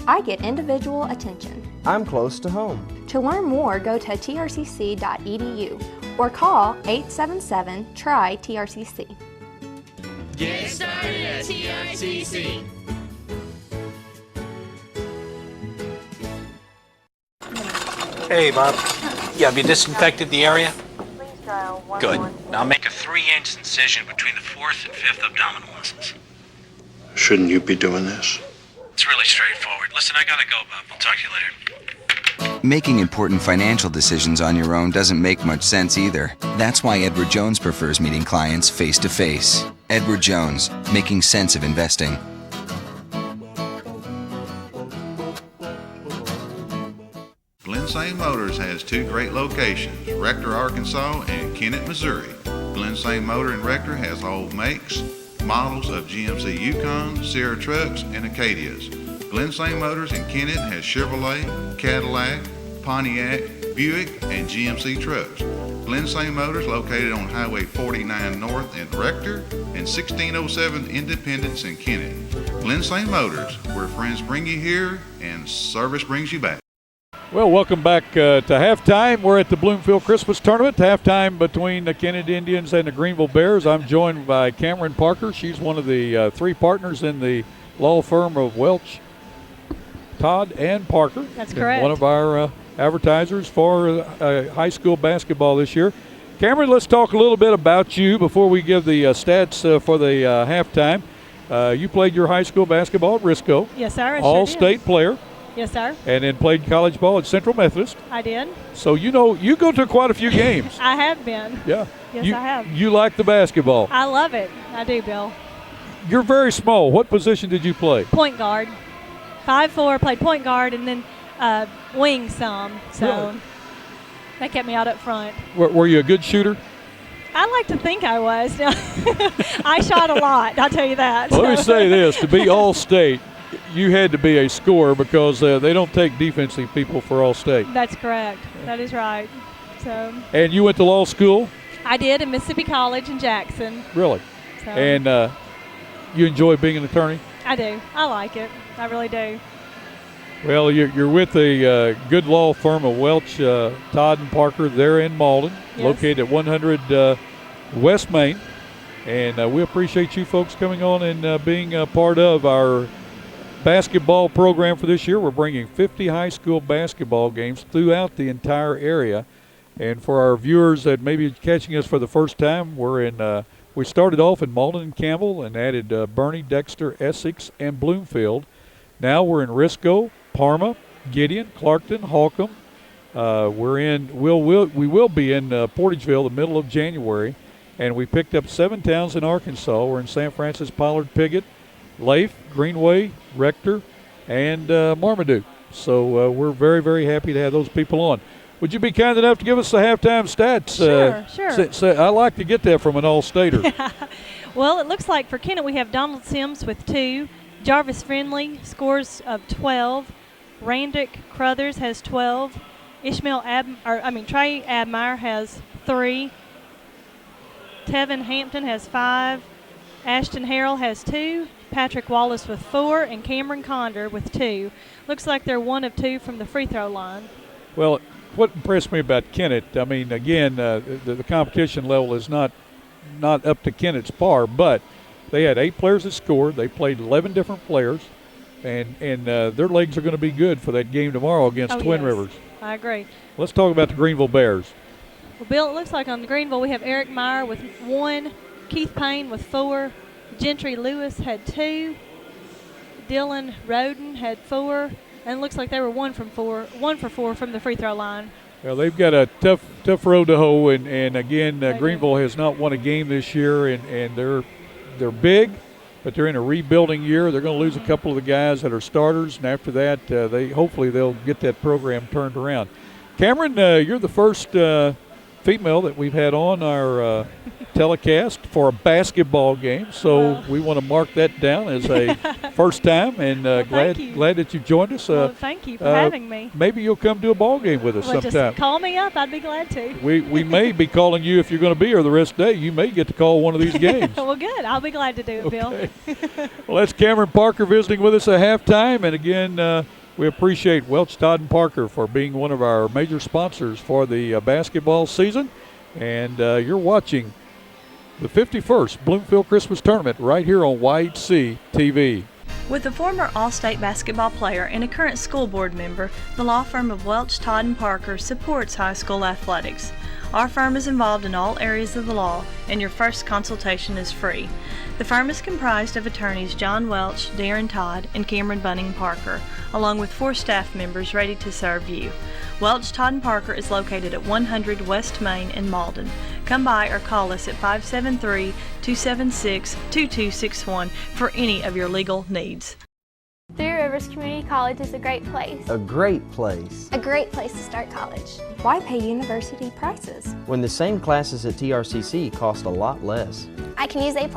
I get individual attention. I'm close to home. To learn more, go to trcc.edu or call 877-TRY-TRCC. Get started at TRCC. Hey, Bob. Yeah, have you disinfected the area? Good. Now make a 3-inch incision between the 4th and 5th abdominal muscles. Shouldn't you be doing this? It's really straightforward. Listen, I gotta go, Bob. I'll talk to you later. Making important financial decisions on your own doesn't make much sense either. That's why Edward Jones prefers meeting clients face to face. Edward Jones, making sense of investing. Glen St. Motors has 2 great locations, Rector, Arkansas and Kennett, Missouri. Glen St. Motor in Rector has all makes, models of GMC Yukon, Sierra trucks, and Acadias. Glen St. Motors in Kennett has Chevrolet, Cadillac, Pontiac, Buick, and GMC trucks. Glen St. Motors located on Highway 49 North in Rector and 1607 Independence in Kennett. Glen St. Motors, where friends bring you here and service brings you back. Well, welcome back to halftime. We're at the Bloomfield Christmas Tournament. Halftime between the Kennett Indians and the Greenville Bears. I'm joined by Cameron Parker. She's one of the 3 partners in the law firm of Welch, Todd, and Parker. That's correct. One of our advertisers for high school basketball this year. Cameron, let's talk a little bit about you before we give the stats for the halftime. You played your high school basketball at Risco. Yes, sir. All-state player. Yes, sir. And then played college ball at Central Methodist. I did. So you go to quite a few games. I have been. Yeah. Yes, I have. You like the basketball. I love it. I do, Bill. You're very small. What position did you play? Point guard. 5'4", played point guard, and then wing some. So Really? that kept me out up front. Were you a good shooter? I like to think I was. I shot a lot, I'll tell you that. Well, let me say this. To be All-State, you had to be a scorer because they don't take defensive people for All-State. That's correct. That is right. So. And you went to law school? I did at Mississippi College in Jackson. Really? So. And you enjoy being an attorney? I do. I like it. I really do. Well, you're with a good law firm of Welch, Todd and Parker. They're in Malden, Yes. located at 100 West Main. And we appreciate you folks coming on and being a part of our basketball program for this year. We're bringing 50 high school basketball games throughout the entire area. And for our viewers that may be catching us for the first time, we started off in Malden and Campbell and added Bernie, Dexter, Essex, and Bloomfield. Now we're in Risco, Parma, Gideon, Clarkton, Holcomb. We will be in Portageville the middle of January, and we picked up 7 towns in Arkansas. We're in San Francis, Pollard, Piggott, Leif, Greenway, Rector, and Marmaduke. So we're very, very happy to have those people on. Would you be kind enough to give us the halftime stats? Sure. I like to get that from an All-Stater. Well, it looks like for Kennett we have Donald Sims with 2, Jarvis Friendly scores of 12, Randick Crothers has 12. Trey Abmeyer has 3. Tevin Hampton has 5. Ashton Harrell has 2. Patrick Wallace with 4, and Cameron Condor with 2. Looks like they're 1 of 2 from the free throw line. Well, what impressed me about Kennett, I mean, again, the competition level is not up to Kennett's par, but they had 8 players that scored. They played 11 different players, and their legs are going to be good for that game tomorrow against Twin Rivers. I agree. Let's talk about the Greenville Bears. Well, Bill, it looks like on the Greenville we have Eric Meyer with 1, Keith Payne with 4, Gentry Lewis had 2, Dylan Roden had 4, and it looks like they were 1 for 4 from the free throw line. Well, they've got a tough road to hoe, and again, Greenville has not won a game this year, and they're big, but they're in a rebuilding year. They're going to lose a couple of the guys that are starters, and after that, hopefully they'll get that program turned around. Cameron, you're the first female that we've had on our telecast for a basketball game, so we want to mark that down as a first time, and glad that you joined us. Thank you for having me. Maybe you'll come to a ball game with us sometime. Just call me up. I'd be glad to. We may be calling you if you're going to be here the rest of the day. You may get to call one of these games. Well, good. I'll be glad to do it, Bill. Well, that's Cameron Parker visiting with us at halftime, and again, we appreciate Welch, Todd, and Parker for being one of our major sponsors for the basketball season. And you're watching the 51st Bloomfield Christmas Tournament right here on YHC TV. With a former All-State basketball player and a current school board member, the law firm of Welch, Todd & Parker supports high school athletics. Our firm is involved in all areas of the law, and your first consultation is free. The firm is comprised of attorneys John Welch, Darren Todd, and Cameron Bunning Parker, along with 4 staff members ready to serve you. Welch, Todd & Parker is located at 100 West Main in Malden. Come by or call us at 573-276-2261 for any of your legal needs. Three Rivers Community College is a great place. A great place. A great place to start college. Why pay university prices? When the same classes at TRCC cost a lot less. I can use A+.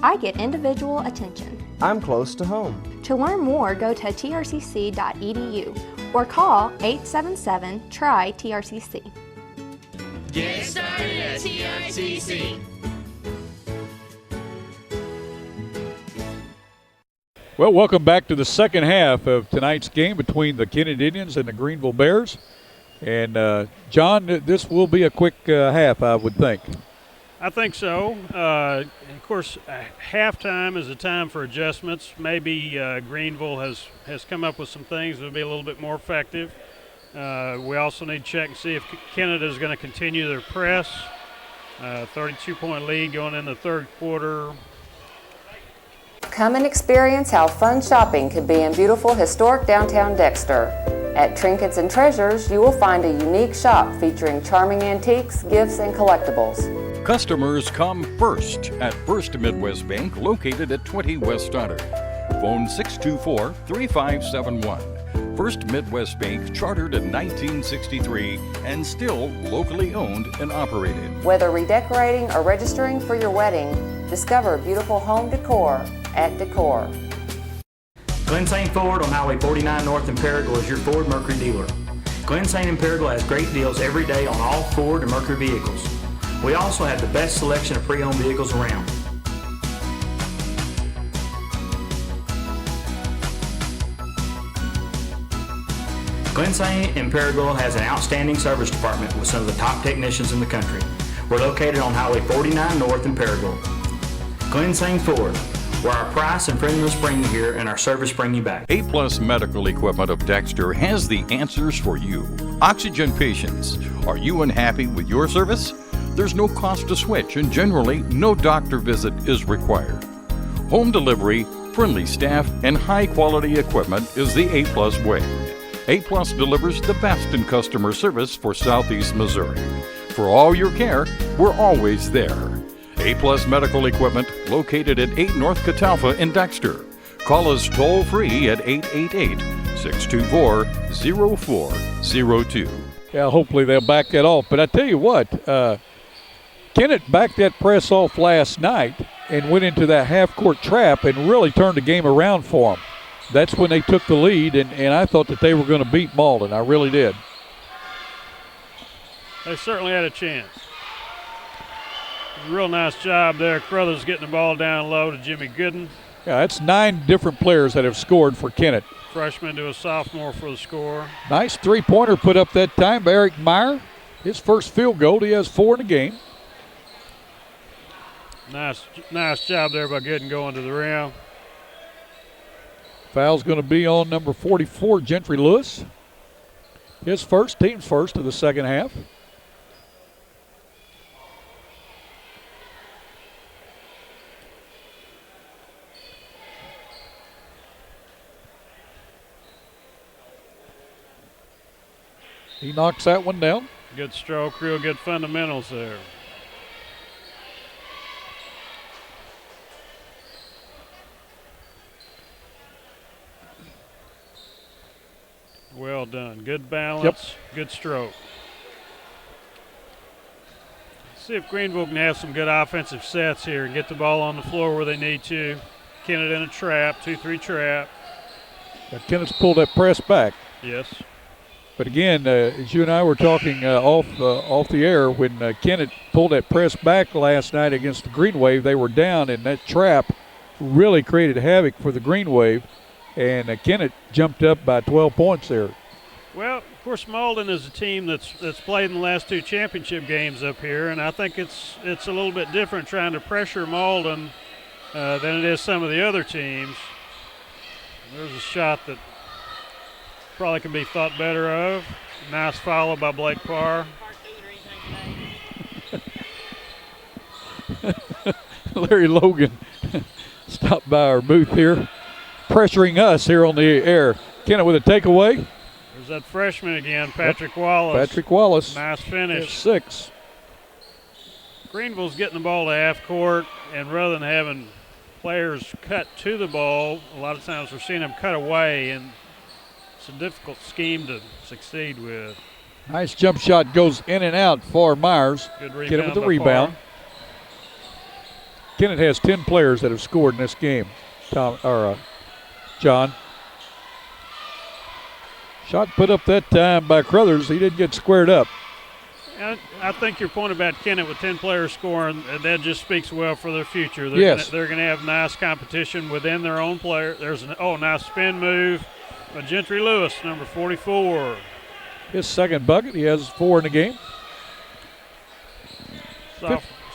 I get individual attention. I'm close to home. To learn more, go to trcc.edu or call 877-TRY-TRCC. Get started at TRCC. Well, welcome back to the second half of tonight's game between the Kennett Indians and the Greenville Bears. And, John, this will be a quick half, I would think. I think so. Of course, halftime is a time for adjustments. Maybe Greenville has come up with some things that will be a little bit more effective. We also need to check and see if Kennett is going to continue their press. 32-point lead going in the third quarter. Come and experience how fun shopping can be in beautiful historic downtown Dexter. At Trinkets and Treasures, you will find a unique shop featuring charming antiques, gifts, and collectibles. Customers come first at First Midwest Bank, located at 20 West Stoddard. Phone 624-3571. First Midwest Bank, chartered in 1963 and still locally owned and operated. Whether redecorating or registering for your wedding, discover beautiful home decor at Decor. Glen St. Ford on Highway 49 North in Paragould is your Ford Mercury dealer. Glen St. in Paragould has great deals every day on all Ford and Mercury vehicles. We also have the best selection of pre-owned vehicles around. Glen St. in Paragould has an outstanding service department with some of the top technicians in the country. We're located on Highway 49 North in Paragould. Glen St. Ford, where our price and friendliness bring you here and our service bring you back. A-Plus Medical Equipment of Dexter has the answers for you. Oxygen patients, are you unhappy with your service? There's no cost to switch, and generally, no doctor visit is required. Home delivery, friendly staff, and high-quality equipment is the A-Plus way. A-Plus delivers the best in customer service for Southeast Missouri. For all your care, we're always there. A-Plus Medical Equipment, located at 8 North Catalpa in Dexter. Call us toll-free at 888-624-0402. Yeah, hopefully they'll back that off. But I tell you what, Kennett backed that press off last night and went into that half-court trap and really turned the game around for them. that's when they took the lead, and I thought that they were going to beat Malden. I really did. They certainly had a chance. Real nice job there. Crothers getting the ball down low to Jimmy Gooden. Yeah, that's 9 different players that have scored for Kennett. Freshman to a sophomore for the score. Nice three-pointer put up that time by Eric Meyer. His first field goal. He has 4 in the game. Nice job there by Gooden going to the rim. Foul's going to be on number 44, Gentry Lewis. His first, team's first of the second half. He knocks that one down. Good stroke, real good fundamentals there. Well done. Good balance, good stroke. See if Greenville can have some good offensive sets here and get the ball on the floor where they need to. Kennett in a trap, 2-3 trap. Now Kennett's pulled that press back. Yes. But again, as you and I were talking off the air, when Kennett pulled that press back last night against the Green Wave, they were down, and that trap really created havoc for the Green Wave, and Kennett jumped up by 12 points there. Well, of course, Malden is a team that's played in the last 2 championship games up here, and I think it's a little bit different trying to pressure Malden than it is some of the other teams. There's a shot that probably can be thought better of. Nice follow by Blake Parr. Larry Logan stopped by our booth here, pressuring us here on the air. Kennett with a takeaway. There's that freshman again, Patrick Wallace. Patrick Wallace. Nice finish. 6. Greenville's getting the ball to half court, and rather than having players cut to the ball, a lot of times we're seeing them cut away, and it's a difficult scheme to succeed with. Nice jump shot goes in and out for Myers. Good rebound. Kennett with the rebound. Kennett has 10 players that have scored in this game. John. Shot put up that time by Crothers. He didn't get squared up. I think your point about Kennett with 10 players scoring, that just speaks well for their future. They're going to have nice competition within their own player. There's nice spin move by Gentry Lewis, number 44. His second bucket. He has 4 in the game.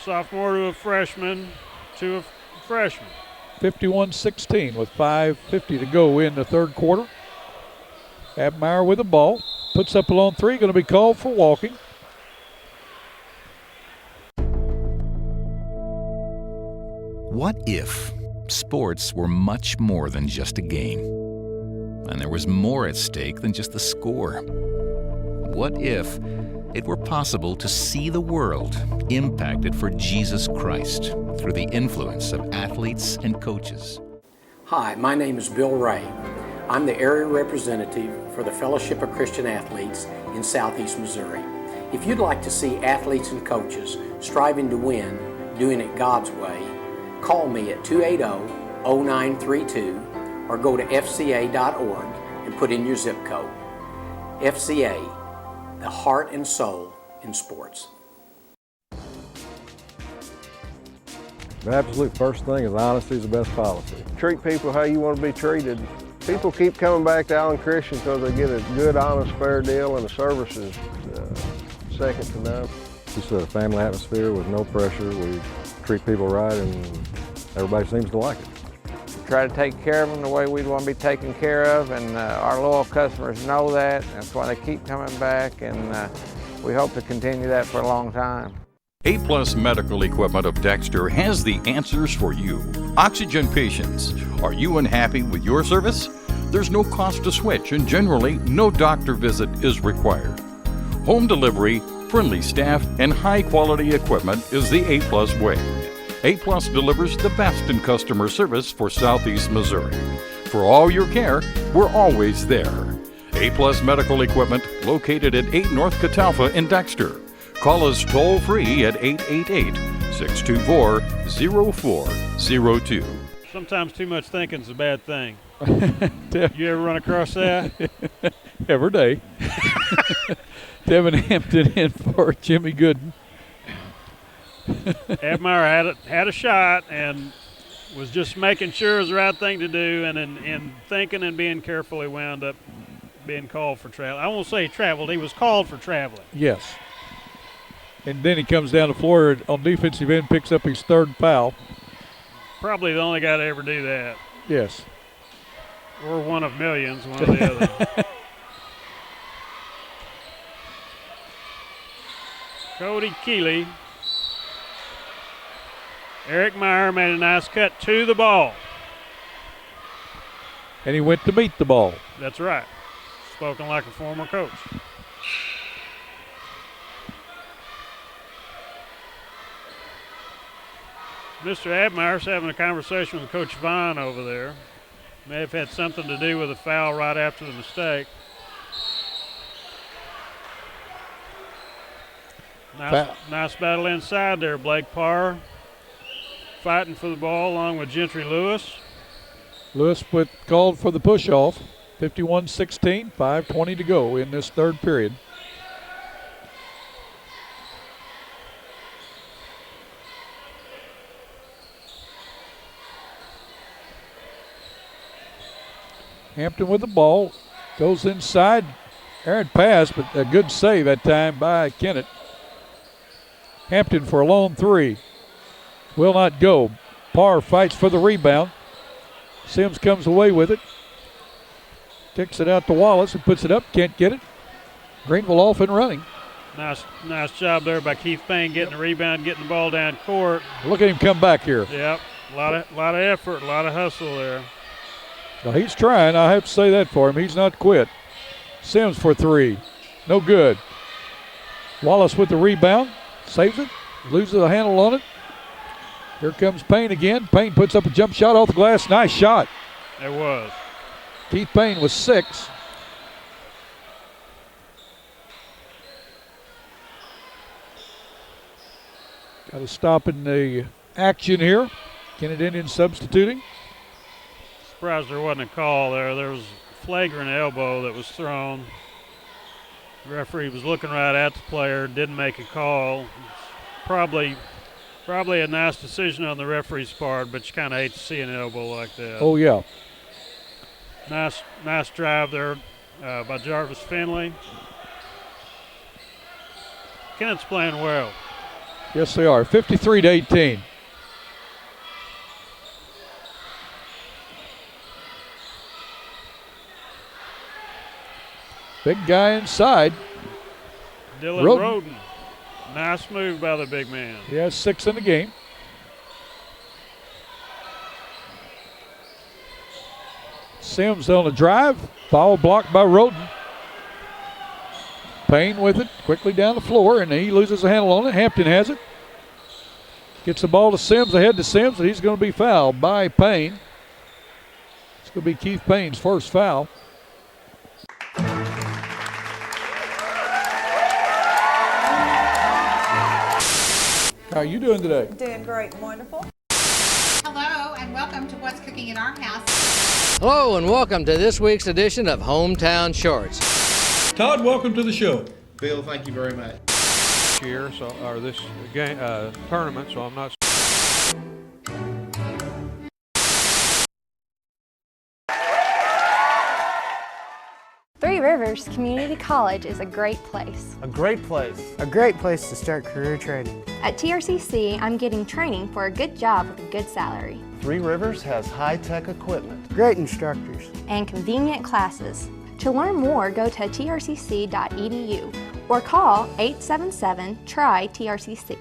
Sophomore to a freshman, to a freshman. 51-16 with 5:50 to go in the third quarter. Abmeyer with the ball. Puts up a long 3. Going to be called for walking. What if sports were much more than just a game? And there was more at stake than just the score? What if it were possible to see the world impacted for Jesus Christ through the influence of athletes and coaches? Hi, my name is Bill Ray. I'm the area representative for the Fellowship of Christian Athletes in Southeast Missouri. If you'd like to see athletes and coaches striving to win, doing it God's way, call me at 280-0932 or go to fca.org and put in your zip code. FCA, the heart and soul in sports. The absolute first thing is honesty is the best policy. Treat people how you want to be treated. People keep coming back to Allen Christian because they get a good, honest, fair deal, and the service is second to none. Just a family atmosphere with no pressure. We treat people right, and everybody seems to like it. Try to take care of them the way we'd want to be taken care of, and our loyal customers know that. That's why they keep coming back, and we hope to continue that for a long time. A-Plus Medical Equipment of Dexter has the answers for you. Oxygen patients, are you unhappy with your service? There's no cost to switch, and generally, no doctor visit is required. Home delivery, friendly staff, and high-quality equipment is the A-Plus way. A-Plus delivers the best in customer service for Southeast Missouri. For all your care, we're always there. A-Plus Medical Equipment, located at 8 North Catalpa in Dexter. Call us toll-free at 888-624-0402. Sometimes too much thinking's a bad thing. You ever run across that? Every day. Devin Hampton in for Jimmy Gooden. Admire had a shot and was just making sure it was the right thing to do, and in thinking and being careful, he wound up being called for travel. I won't say he traveled. He was called for traveling. Yes. And then he comes down the floor on defensive end, picks up his third foul. Probably the only guy to ever do that. Yes. Or one of millions, one or the other. Cody Keeley. Eric Meyer made a nice cut to the ball. And he went to meet the ball. That's right. Spoken like a former coach. Mr. Admire's having a conversation with Coach Vaughn over there. May have had something to do with a foul right after the mistake. Nice battle inside there. Blake Parr fighting for the ball along with Gentry Lewis. Lewis called for the push-off. 51-16, 5:20 to go in this third period. Hampton with the ball, goes inside. Errant pass, but a good save that time by Kennett. Hampton for a lone three. Will not go. Parr fights for the rebound. Sims comes away with it. Kicks it out to Wallace and puts it up. Can't get it. Greenville off and running. Nice job there by Keith Payne getting the rebound, getting the ball down court. Look at him come back here. Yep, a lot of effort, a lot of hustle there. Well, he's trying. I have to say that for him. He's not quit. Sims for three. No good. Wallace with the rebound. Saves it. Loses the handle on it. Here comes Payne again. Payne puts up a jump shot off the glass. Nice shot. It was. Keith Payne was 6. Got to stop in the action here. Kennett Indian substituting. Surprised there wasn't a call there. There was a flagrant elbow that was thrown. The referee was looking right at the player, didn't make a call. Probably a nice decision on the referee's part, but you kind of hate to see an elbow like that. Oh, yeah. Nice drive there by Jarvis Finley. Kennett's playing well. Yes, they are. 53-18. Big guy inside. Dylan Roden. Nice move by the big man. He has 6 in the game. Sims on a drive. Foul blocked by Roden. Payne with it. Quickly down the floor, and he loses a handle on it. Hampton has it. Gets the ball to Sims, ahead to Sims, and he's going to be fouled by Payne. It's going to be Keith Payne's first foul. How are you doing today? Doing great and wonderful. Hello and welcome to What's Cooking in Our House. Hello and welcome to this week's edition of Hometown Shorts. Todd, welcome to the show. Bill, thank you very much. Year, or this game tournament, so I'm not. Three Rivers Community College is a great place. A great place. A great place to start career training. At TRCC, I'm getting training for a good job with a good salary. Three Rivers has high-tech equipment, great instructors, and convenient classes. To learn more, go to trcc.edu or call 877-TRY-TRCC.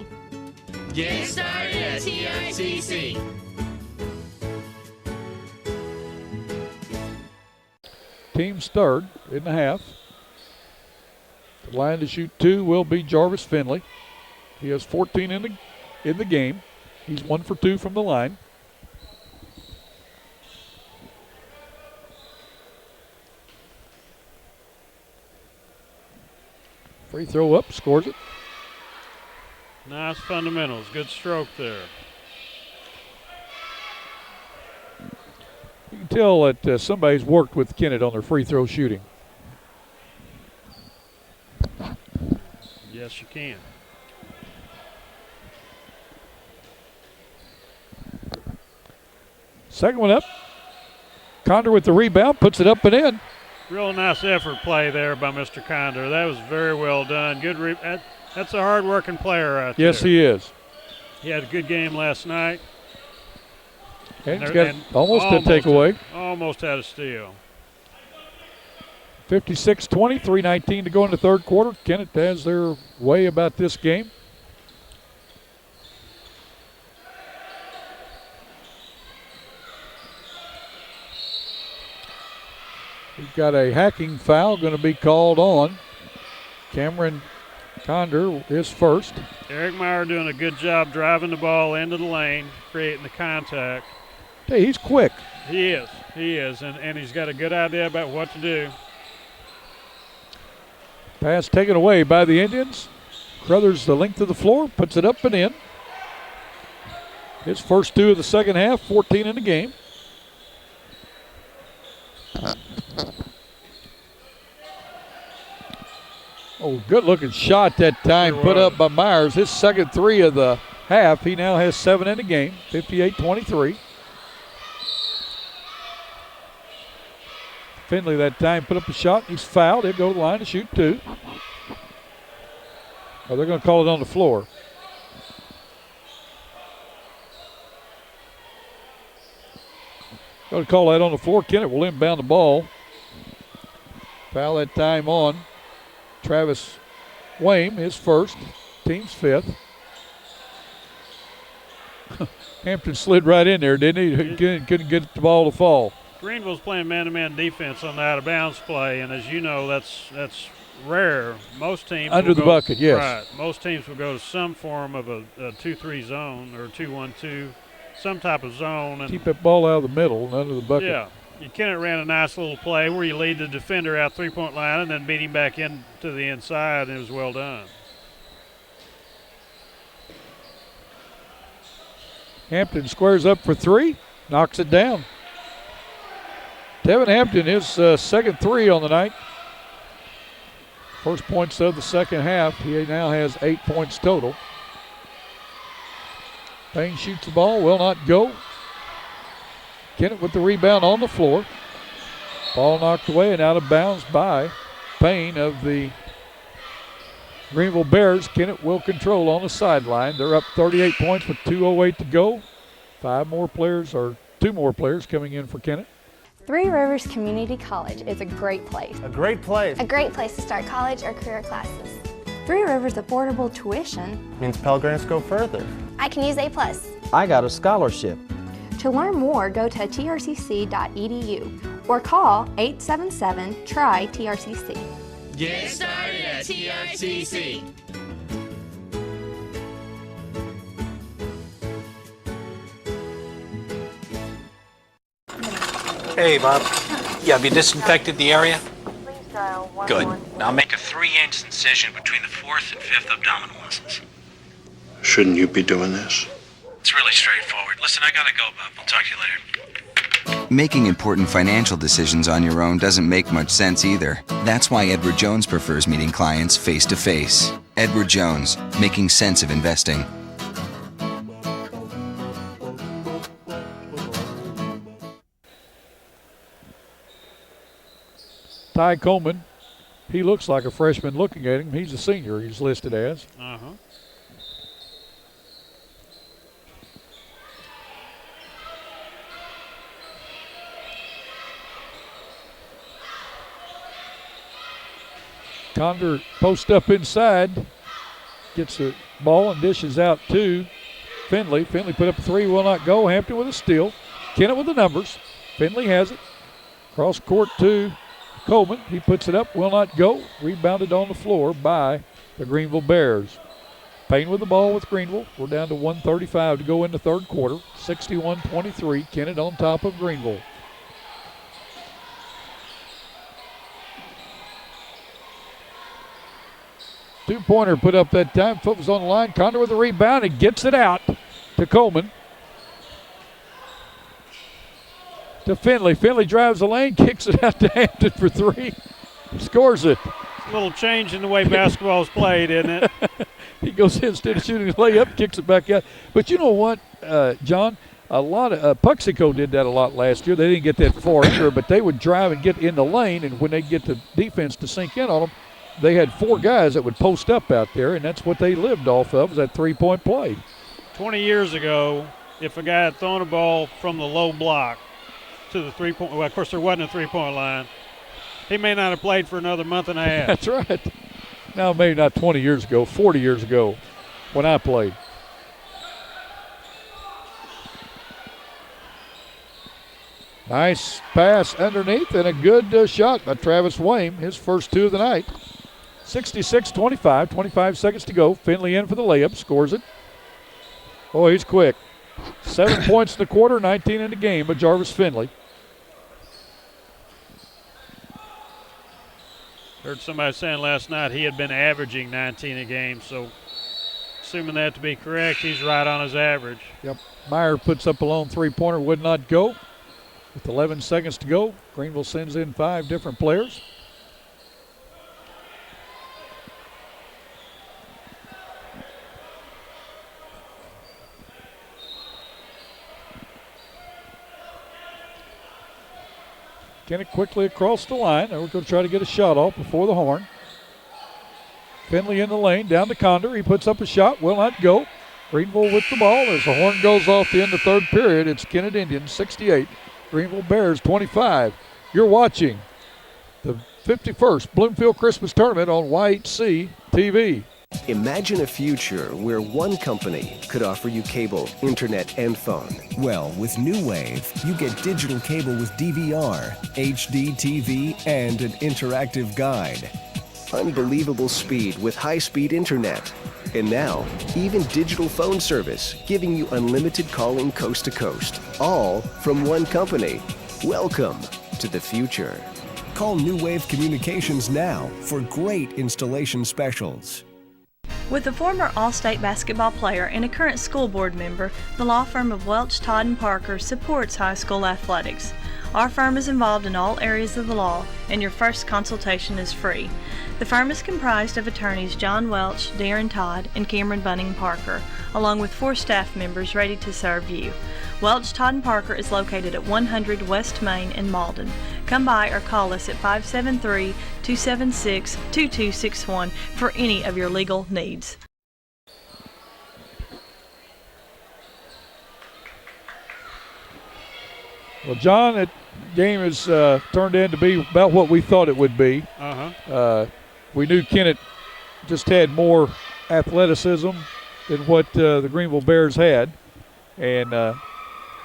Get started at TRCC. Team's third in the half. The line to shoot 2 will be Jarvis Finley. He has 14 in the game. He's 1 for 2 from the line. Free throw up, scores it. Nice fundamentals, good stroke there. tell that somebody's worked with Kennett on their free throw shooting. Yes, you can. Second one up. Condor with the rebound, puts it up and in. Real nice effort play there by Mr. Condor. That was very well done. Good. That's a hard-working player right there. Yes, he is. He had a good game last night. And he's got almost a takeaway. Almost had a steal. 56-20, 3:19 to go in the third quarter. Kennett has their way about this game. We've got a hacking foul going to be called on. Cameron Condor is first. Eric Meyer doing a good job driving the ball into the lane, creating the contact. Hey, he's quick. He is, and he's got a good idea about what to do. Pass taken away by the Indians. Crothers the length of the floor, puts it up and in. His first 2 of the second half, 14 in the game. Oh, good looking shot that time put up by Myers. His second 3 of the half. He now has 7 in the game, 58-23. Finley that time put up a shot. He's fouled. He'll go to the line to shoot 2. Oh, they're going to call it on the floor. Going to call that on the floor. Kennett will inbound the ball. Foul that time on Travis Wame, his first, team's 5th. Hampton slid right in there, didn't he? Couldn't get the ball to fall. Greenville's playing man-to-man defense on the out-of-bounds play, and as you know, that's rare. Most teams under the bucket, yes. Right. Most teams will go to some form of a 2-3 zone or 2-1-2, some type of zone. And keep that ball out of the middle and under the bucket. Yeah. Kennett ran a nice little play where you lead the defender out 3-point line and then beat him back into the inside, and it was well done. Hampton squares up for 3, knocks it down. Tevin Hampton, his second 3 on the night. First points of the second half. He now has 8 points total. Payne shoots the ball, will not go. Kennett with the rebound on the floor. Ball knocked away and out of bounds by Payne of the Greenville Bears. Kennett will control on the sideline. They're up 38 points with 2:08 to go. 2 more players coming in for Kennett. Three Rivers Community College is a great place. A great place. A great place to start college or career classes. Three Rivers affordable tuition means Pell Grants go further. I can use A+. I got a scholarship. To learn more, go to trcc.edu or call 877-TRY-TRCC. Get started at TRCC. Hey, Bob. Yeah, have you disinfected the area? Good. Now make a 3-inch incision between the 4th and 5th abdominal muscles. Shouldn't you be doing this? It's really straightforward. Listen, I gotta go, Bob. I'll talk to you later. Making important financial decisions on your own doesn't make much sense either. That's why Edward Jones prefers meeting clients face to face. Edward Jones, making sense of investing. Ty Coleman, he looks like a freshman looking at him. He's a senior, he's listed as. Condor posts up inside, gets the ball and dishes out to Finley. Finley put up a 3, will not go. Hampton with a steal. Kennett with the numbers. Finley has it. Cross court to Coleman. He puts it up, will not go. Rebounded on the floor by the Greenville Bears. Payne with the ball with Greenville. We're down to 1:35 to go in the third quarter. 61-23. Kennett on top of Greenville. Two-pointer put up that time. Foot was on the line. Condor with the rebound and gets it out to Coleman. to Finley. Finley drives the lane, kicks it out to Hampton for 3, scores it. A little change in the way basketball is played, isn't it? He goes in, instead of shooting a layup, kicks it back out. But you know what, John? A lot of Puxico did that a lot last year. They didn't get that far either, but they would drive and get in the lane, and when they get the defense to sink in on them, they had 4 guys that would post up out there, and that's what they lived off of, was that three-point play. 20 years ago, if a guy had thrown a ball from the low block to the three-point, well, of course, there wasn't a three-point line, he may not have played for another month and a half. That's right. Now, maybe not 20 years ago, 40 years ago when I played. Nice pass underneath and a good shot by Travis Wayme, his first 2 of the night. 66-25, 25 seconds to go. Finley in for the layup, scores it. Oh, he's quick. 7 points in the quarter, 19 in the game by Jarvis Finley. Heard somebody saying last night he had been averaging 19 a game, so assuming that to be correct, he's right on his average. Yep. Meyer puts up a lone three-pointer, would not go. With 11 seconds to go, Greenville sends in 5 different players. Kennett quickly across the line. Now we're going to try to get a shot off before the horn. Finley in the lane, down to Condor. He puts up a shot, will not go. Greenville with the ball as the horn goes off the end of third period. It's Kennett Indians 68, Greenville Bears 25. You're watching the 51st Bloomfield Christmas Tournament on YHC TV. Imagine a future where one company could offer you cable, internet, and phone. Well, with New Wave, you get digital cable with DVR, HD TV, and an interactive guide. Unbelievable speed with high-speed internet. And now, even digital phone service, giving you unlimited calling coast to coast. All from one company. Welcome to the future. Call New Wave Communications now for great installation specials. With a former All-State basketball player and a current school board member, the law firm of Welch, Todd & Parker supports high school athletics. Our firm is involved in all areas of the law, and your first consultation is free. The firm is comprised of attorneys John Welch, Darren Todd, and Cameron Bunning Parker, along with 4 staff members ready to serve you. Welch, Todd & Parker is located at 100 West Main in Malden. Come by or call us at 573-276-2261 for any of your legal needs. Well, John, that game has turned in to be about what we thought it would be. We knew Kennett just had more athleticism than what the Greenville Bears had. And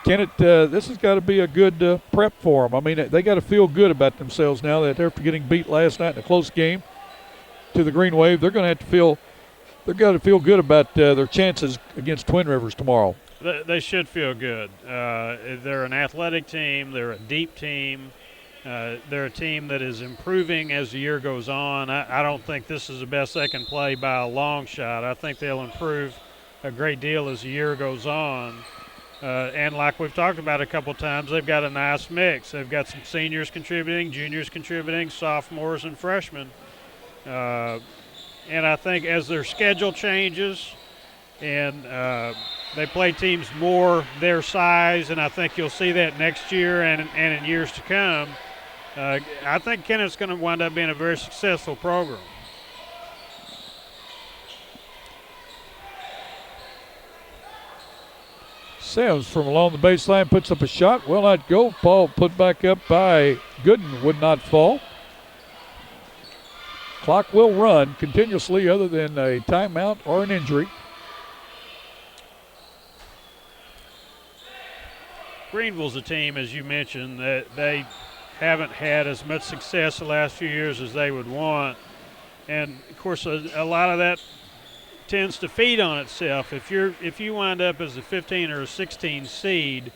Kennett, this has got to be a good prep for them. I mean, they got to feel good about themselves now that after getting beat last night in a close game to the Green Wave, they're going to have to feel good about their chances against Twin Rivers tomorrow. They should feel good. They're an athletic team. They're a deep team. They're a team that is improving as the year goes on. I don't think this is the best they can play by a long shot. I think they'll improve a great deal as the year goes on. And like we've talked about a couple times, they've got a nice mix. They've got some seniors contributing, juniors contributing, sophomores and freshmen. And I think as their schedule changes and they play teams more their size, and I think you'll see that next year and in years to come, I think Kennett's going to wind up being a very successful program. Sims from along the baseline puts up a shot. Will not go. Ball put back up by Gooden. Would not fall. Clock will run continuously other than a timeout or an injury. Greenville's a team, as you mentioned, that they haven't had as much success the last few years as they would want. And, of course, a lot of that tends to feed on itself. If you wind up as a 15 or a 16 seed,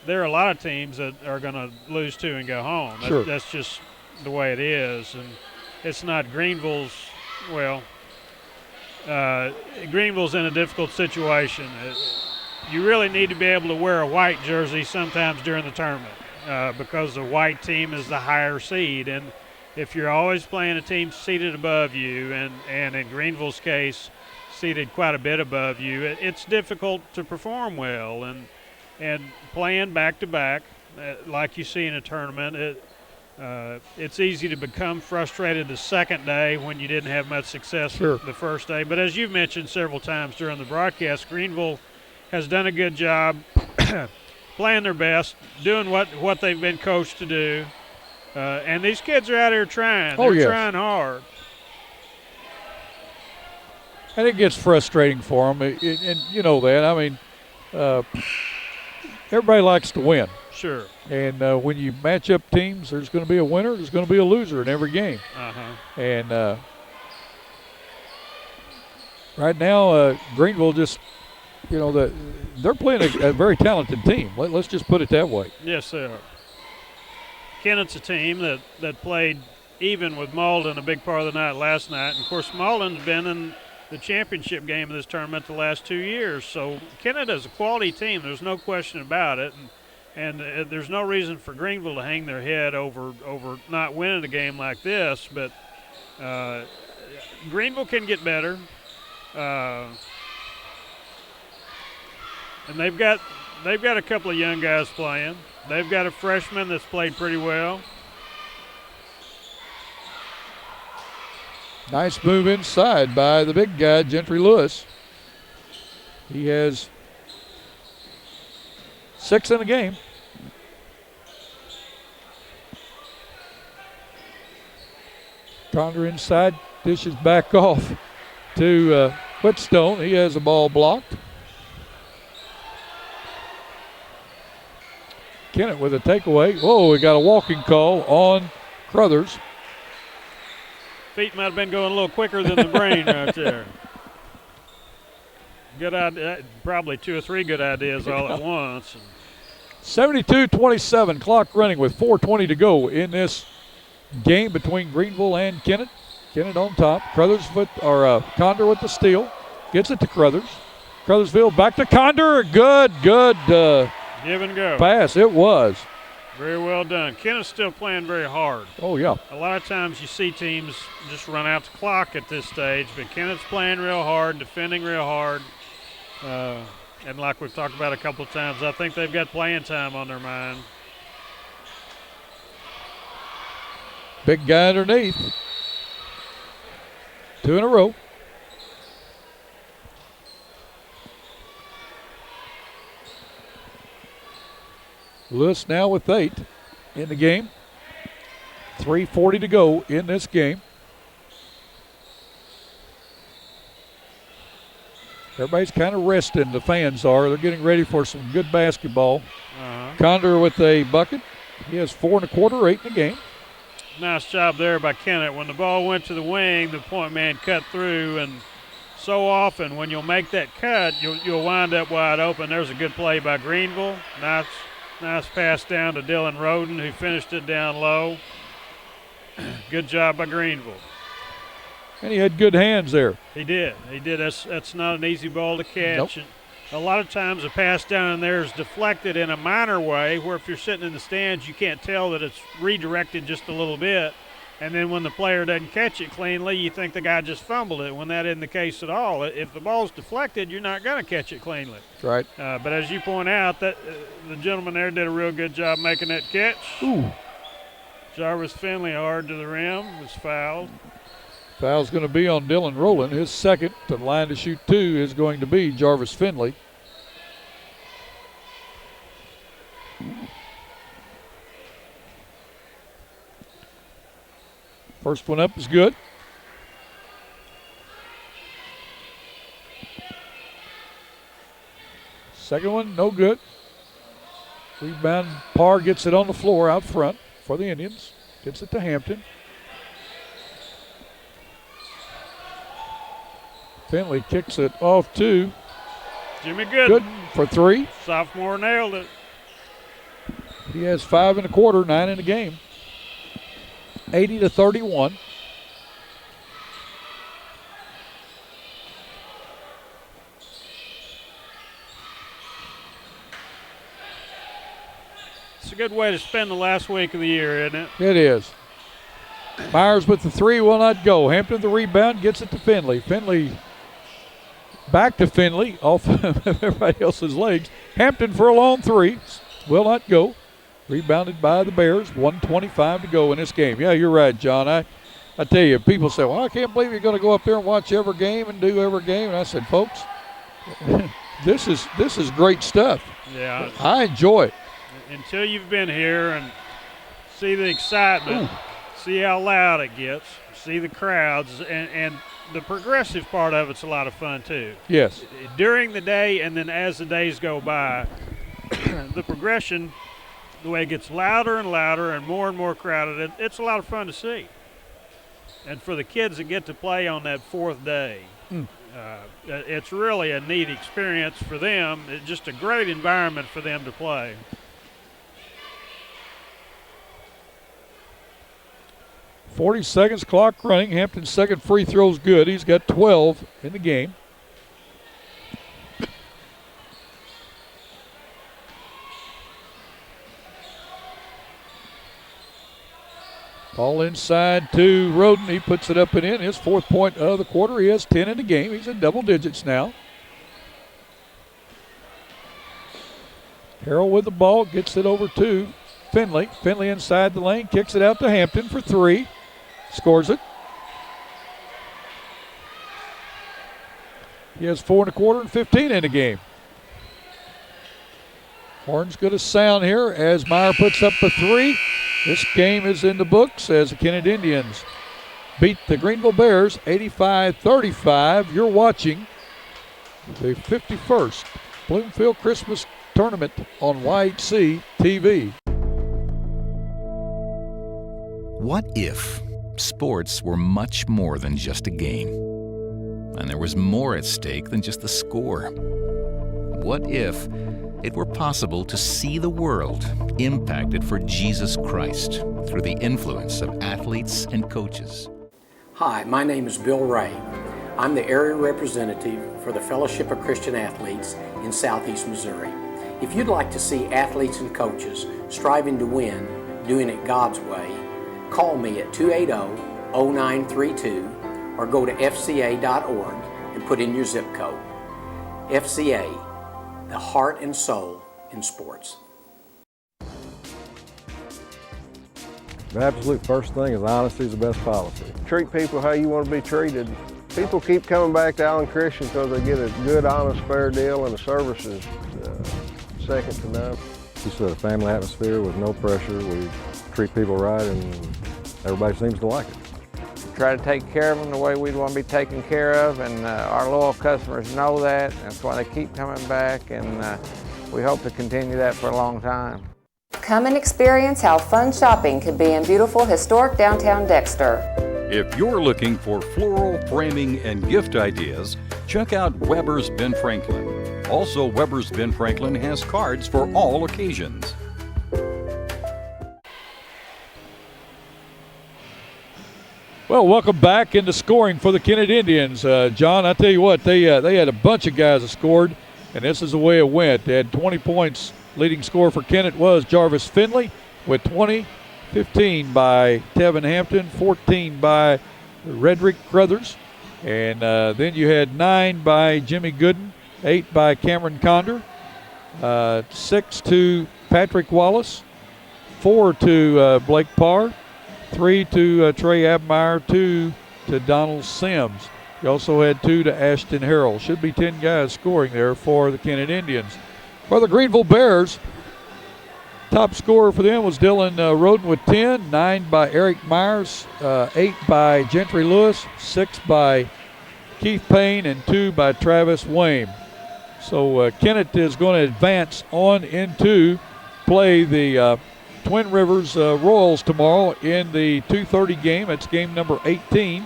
there are a lot of teams that are going to lose to and go home. Sure. That's just the way it is. And it's not Greenville's, Greenville's in a difficult situation. You really need to be able to wear a white jersey sometimes during the tournament. because the white team is the higher seed. And if you're always playing a team seated above you, and in Greenville's case, seated quite a bit above you, it's difficult to perform well. And playing back-to-back, like you see in a tournament, it's easy to become frustrated the second day when you didn't have much success the first day. But as you've mentioned several times during the broadcast, Greenville has done a good job playing their best, doing what they've been coached to do. And these kids are out here trying. They're trying hard. And it gets frustrating for them, and you know that. I mean, everybody likes to win. Sure. And when you match up teams, there's going to be a winner, there's going to be a loser in every game. And right now, Greenville just, you know, they're playing a very talented team. Let's just put it that way. Yes, they are. Kennett's a team that played even with Malden a big part of the night last night. And, of course, Malden's been in the championship game of this tournament the last 2 years. So Kennett is a quality team. There's no question about it. And there's no reason for Greenville to hang their head over not winning a game like this. But Greenville can get better. And they've got a couple of young guys playing. They've got a freshman that's played pretty well. Nice move inside by the big guy, Gentry Lewis. He has 6 in a game. Condor inside, dishes back off to Whitstone. He has the ball blocked. Kennett with a takeaway. Whoa, we got a walking call on Crothers. Feet might have been going a little quicker than the brain right there. Good idea, probably 2 or 3 good ideas all at once. 72-27, clock running with 4:20 to go in this game between Greenville and Kennett. Kennett on top. Condor with the steal. Gets it to Crothers. Crothersville back to Condor. Good. Give and go. Pass. It was. Very well done. Kennett's still playing very hard. Oh, yeah. A lot of times you see teams just run out the clock at this stage, but Kennett's playing real hard, defending real hard. And like we've talked about a couple of times, I think they've got playing time on their mind. Big guy underneath. 2 in a row. Lewis now with 8 in the game. 3:40 to go in this game. Everybody's kind of resting, the fans are. They're getting ready for some good basketball. Condor with a bucket. He has 4 1/4, 8 in the game. Nice job there by Kennett. When the ball went to the wing, the point man cut through, and so often when you'll make that cut, you'll wind up wide open. There's a good play by Greenville. Nice pass down to Dylan Roden, who finished it down low. Good job by Greenville. And he had good hands there. He did. That's not an easy ball to catch. Nope. And a lot of times a pass down in there is deflected in a minor way, where if you're sitting in the stands, you can't tell that it's redirected just a little bit. And then when the player doesn't catch it cleanly, you think the guy just fumbled it, when that isn't the case at all. If the ball's deflected, you're not going to catch it cleanly. That's right. But as you point out, that the gentleman there did a real good job making that catch. Ooh. Jarvis Finley hard to the rim, was fouled. Foul's going to be on Dylan Rowland. His second to the line to shoot 2 is going to be Jarvis Finley. First one up is good. Second one, no good. Rebound, Parr gets it on the floor out front for the Indians. Gets it to Hampton. Finley kicks it off to Jimmy Gooden. Good for 3. Sophomore nailed it. He has 5 1/4, 9 in the game. 80-31. It's a good way to spend the last week of the year, isn't it? It is. Myers with the three will not go. Hampton the rebound, gets it to Finley. Finley back to Finley off of everybody else's legs. Hampton for a long three, will not go. Rebounded by the Bears, 1:25 to go in this game. Yeah, you're right, John. I tell you, people say, well, I can't believe you're going to go up there and watch every game and do every game. And I said, folks, this is great stuff. Yeah. I enjoy it. Until you've been here and see the excitement, see how loud it gets, see the crowds, and the progressive part of it's a lot of fun too. Yes. During the day and then as the days go by, the progression, the way it gets louder and louder and more crowded, it's a lot of fun to see. And for the kids that get to play on that fourth day, it's really a neat experience for them. It's just a great environment for them to play. .40 seconds, clock running. Hampton's second free throw's good. He's got 12 in the game. Ball inside to Roden. He puts it up and in. His 4th point of the quarter. He has 10 in the game. He's in double digits now. Harrell with the ball. Gets it over to Finley. Finley inside the lane. Kicks it out to Hampton for 3. Scores it. He has 4 1/4 and 15 in the game. Horn's going to sound here as Meyer puts up a 3. This game is in the books as the Kennett Indians beat the Greenville Bears 85-35. You're watching the 51st Bloomfield Christmas Tournament on YHC TV. What if sports were much more than just a game, and there was more at stake than just the score? What if it were possible to see the world impacted for Jesus Christ through the influence of athletes and coaches? Hi, my name is Bill Ray. I'm the area representative for the Fellowship of Christian Athletes in Southeast Missouri. If you'd like to see athletes and coaches striving to win, doing it God's way, call me at 280-0932 or go to fca.org and put in your zip code. FCA, the heart and soul in sports. The absolute first thing is honesty is the best policy. Treat people how you want to be treated. People keep coming back to Allen Christian because they get a good, honest, fair deal, and the service is second to none. Just a family atmosphere with no pressure. We treat people right, and everybody seems to like it. Try to take care of them the way we'd want to be taken care of, and our loyal customers know that. That's why they keep coming back, and we hope to continue that for a long time. Come and experience how fun shopping can be in beautiful historic downtown Dexter. If you're looking for floral, framing, and gift ideas, check out Weber's Ben Franklin. Also, Weber's Ben Franklin has cards for all occasions. Well, welcome back into scoring for the Kennett Indians. John, I tell you what, they had a bunch of guys that scored, and this is the way it went. They had 20 points. Leading scorer for Kennett was Jarvis Finley with 20, 15 by Tevin Hampton, 14 by Redrick Crothers, and then you had 9 by Jimmy Gooden, 8 by Cameron Condor, 6 to Patrick Wallace, 4 to Blake Parr, 3 to Trey Abmeyer, 2 to Donald Sims. You also had 2 to Ashton Harrell. Should be 10 guys scoring there for the Kennett Indians. For the Greenville Bears, top scorer for them was Dylan Roden with 10, 9 by Eric Myers, 8 by Gentry Lewis, 6 by Keith Payne, and 2 by Travis Wayne. So Kennett is going to advance on into play the Twin Rivers Royals tomorrow in the 2:30 game. It's game number 18.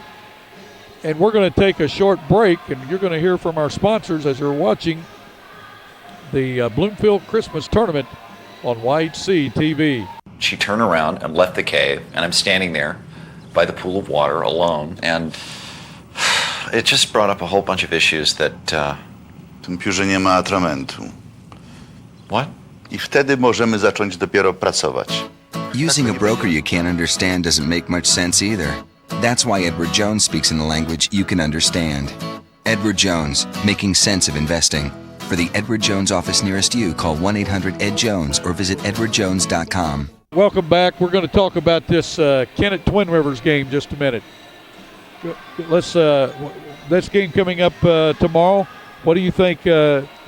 And we're going to take a short break, and you're going to hear from our sponsors as you're watching the Bloomfield Christmas Tournament on YHC TV. She turned around and left the cave, and I'm standing there by the pool of water alone, and it just brought up a whole bunch of issues that... W tym piórze nie ma atramentu. What? I wtedy możemy zacząć dopiero pracować. Using a broker you can't understand doesn't make much sense either. That's why Edward Jones speaks in the language you can understand. Edward Jones, making sense of investing. For the Edward Jones office nearest you, call 1-800-ED-JONES or visit edwardjones.com. Welcome back. We're going to talk about this Kennett Twin Rivers game just a minute. Let's this game coming up tomorrow. What do you think?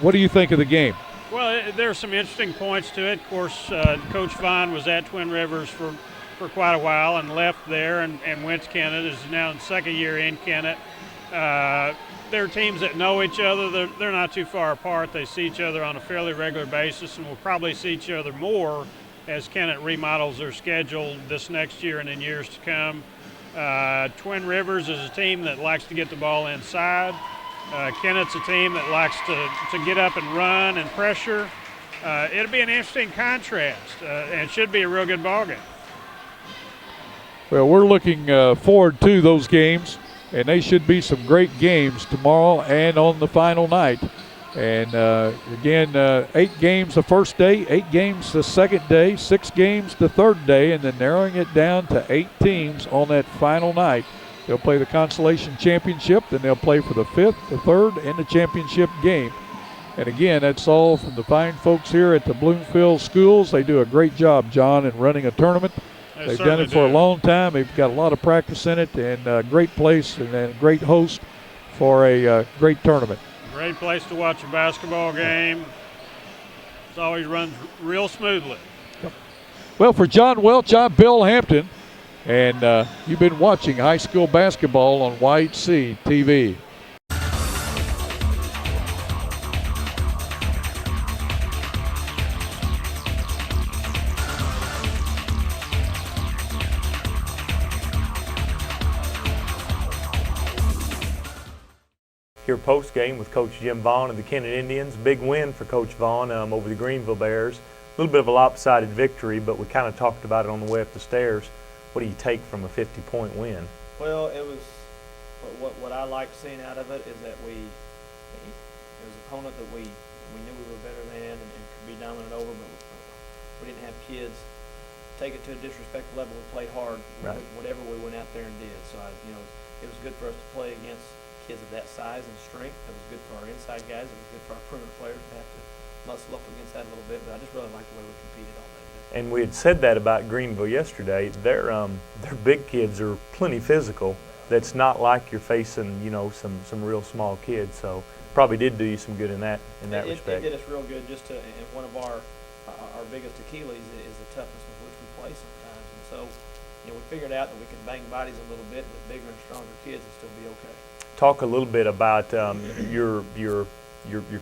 What do you think of the game? Well, there's some interesting points to it. Of course, Coach Vaughn was at Twin Rivers for quite a while and left there and went to Kennett. Is now in second year in Kennett. They're teams that know each other. They're not too far apart. They see each other on a fairly regular basis, and will probably see each other more as Kennett remodels their schedule this next year and in years to come. Twin Rivers is a team that likes to get the ball inside. Kennett's a team that likes to get up and run and pressure. It'll be an interesting contrast, and it should be a real good ball game. Well, we're looking forward to those games, and they should be some great games tomorrow and on the final night. And again, 8 games the first day, 8 games the second day, 6 games the third day, and then narrowing it down to 8 teams on that final night. They'll play the consolation championship, then they'll play for the 5th, the 3rd, and the championship game. And again, that's all from the fine folks here at the Bloomfield schools. They do a great job, John, in running a tournament. They've done it for a long time. They've got a lot of practice in it, and a great place and a great host for a great tournament. Great place to watch a basketball game. It always runs real smoothly. Well, for John Welch, I'm Bill Hampton, and you've been watching high school basketball on YHC TV. Here post-game with Coach Jim Vaughn of the Kennett Indians. Big win for Coach Vaughn over the Greenville Bears. A little bit of a lopsided victory, but we kind of talked about it on the way up the stairs. What do you take from a 50-point win? Well, it was what I liked seeing out of it is that it was an opponent that we knew we were better than and could be dominant over, but we didn't have kids take it to a disrespectful level. We played hard, right, whatever we went out there and did. So it was good for us to play against kids of that size and strength. It was good for our inside guys. It was good for our perimeter players to have to muscle up against that a little bit. But I just really liked the way we competed on that. And we had said that about Greenville yesterday. Their big kids are plenty physical. That's not like you're facing, some real small kids. So probably did do you some good in that respect. It did us real good. And one of our biggest Achilles is the toughness with which we play sometimes. And so we figured out that we can bang bodies a little bit with bigger and stronger kids and still be okay. Talk a little bit about you're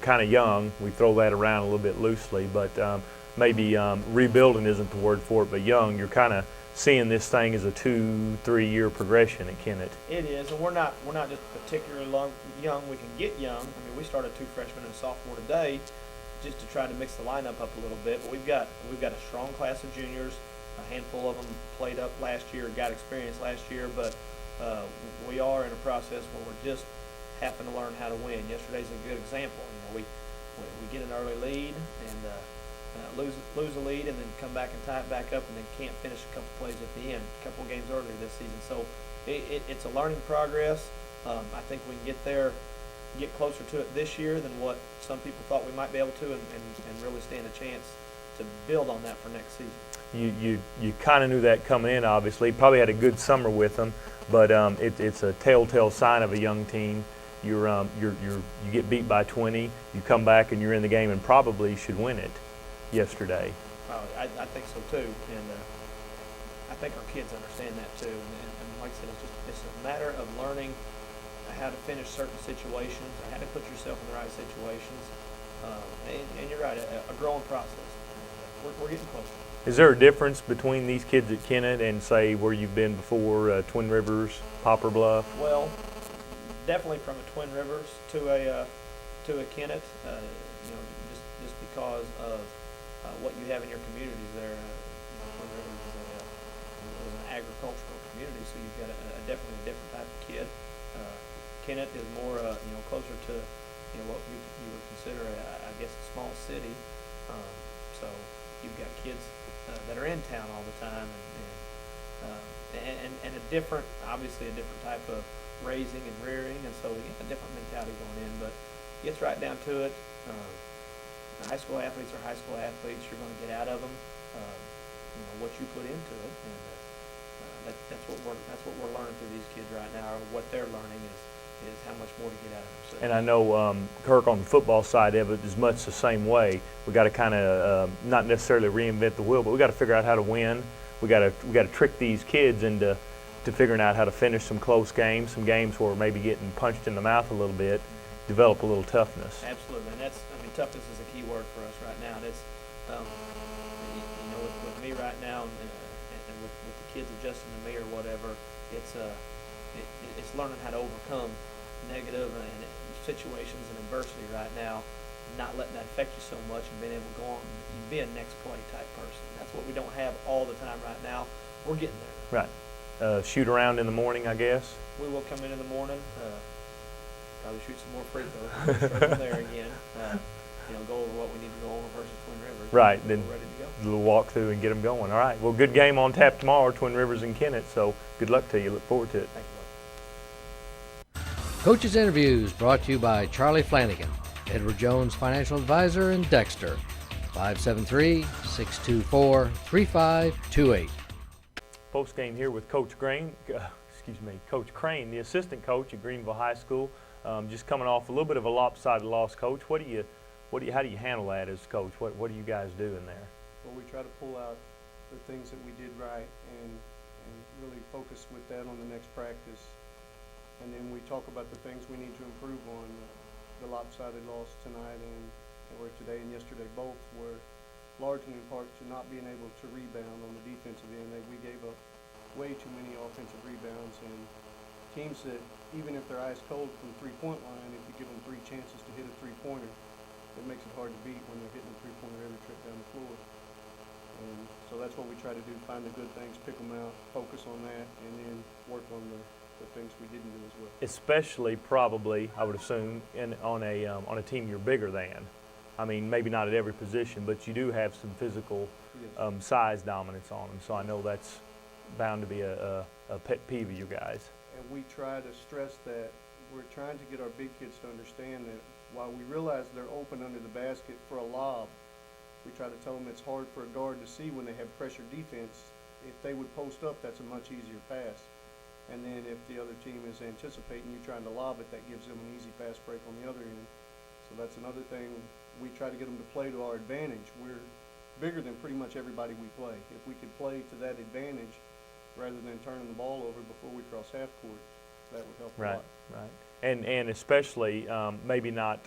kind of young. We throw that around a little bit loosely, but maybe rebuilding isn't the word for it, but young. You're kind of seeing this thing as a 2-3 year progression at Kennett. It is, and we're not just particularly young. We can get young. I mean, we started 2 freshmen and a sophomore today, just to try to mix the lineup up a little bit. But we've got a strong class of juniors. A handful of them played up last year, got experience last year, but we are in a process where we're just having to learn how to win. Yesterday's a good example. We get an early lead and lose a lead, and then come back and tie it back up, and then can't finish a couple plays at the end. A couple of games earlier this season, so it's a learning progress. I think we can get closer to it this year than what some people thought we might be able to, and really stand a chance to build on that for next season. You kind of knew that coming in, obviously. Probably had a good summer with them, but it's a telltale sign of a young team. You get beat by 20, you come back and you're in the game and probably should win it yesterday. I think so too, and I think our kids understand that too. And like I said, it's a matter of learning how to finish certain situations, how to put yourself in the right situations. And you're right, a growing process. We're getting closer. Is there a difference between these kids at Kennett and, say, where you've been before, Twin Rivers, Poplar Bluff? Well, definitely from a Twin Rivers to a Kennett, just because of what you have in your communities there. Twin Rivers is an agricultural community, so you've got definitely a different type of kid. Kennett is more, closer to what you would consider, I guess, a small city. So you've got kids that are in town all the time, and a different, obviously a different type of raising and rearing, and so you get a different mentality going in. But it gets right down to it. High school athletes are high school athletes. You're going to get out of them, what you put into it, and that's what we're learning through these kids right now. Or what they're learning is how much more to get out of themselves. And I know Kirk, on the football side of it, is much the same way. We got to kind of not necessarily reinvent the wheel, but we got to figure out how to win. We got to trick these kids into figuring out how to finish some close games, some games where we're maybe getting punched in the mouth a little bit, develop a little toughness. Absolutely, and toughness is a key word for us right now. That's with me right now, and with the kids adjusting to me or whatever, it's learning how to overcome negative and situations and adversity right now, not letting that affect you so much, and being able to go on and be a next play type person. That's what we don't have all the time right now. We're getting there. Right. Shoot around in the morning, I guess. We will come in the morning. Probably shoot some more free throws. Start from there again. Go over what we need to go over versus Twin Rivers. Right. Then we're ready to go. A little walk through and get them going. All right. Well, good game on tap tomorrow, Twin Rivers and Kennett. So good luck to you. Look forward to it. Thank you. Coaches Interviews brought to you by Charlie Flanagan, Edward Jones Financial Advisor in Dexter. 573-624-3528. Post game here with Coach Crane, the assistant coach at Greenville High School. Just coming off a little bit of a lopsided loss, Coach. How do you handle that as coach? What do you guys do in there? Well, we try to pull out the things that we did right and really focus with that on the next practice. And then we talk about the things we need to improve on. The lopsided loss tonight or today and yesterday both were largely in part to not being able to rebound on the defensive end. We gave up way too many offensive rebounds, and teams that, even if they're ice cold from the three-point line, if you give them 3 chances to hit a three-pointer, it makes it hard to beat when they're hitting a three-pointer every trip down the floor. And so that's what we try to do, find the good things, pick them out, focus on that, and then work on the things we didn't do as well. Especially probably, I would assume, on a team you're bigger than. I mean, maybe not at every position, but you do have some physical size dominance on them. So I know that's bound to be a pet peeve of you guys. And we try to stress that we're trying to get our big kids to understand that while we realize they're open under the basket for a lob, we try to tell them it's hard for a guard to see when they have pressure defense. If they would post up, that's a much easier pass. And then if the other team is anticipating you trying to lob it, that gives them an easy fast break on the other end. So that's another thing we try to get them to play to our advantage. We're bigger than pretty much everybody we play. If we could play to that advantage rather than turning the ball over before we cross half court, that would help a lot. Right. And especially maybe not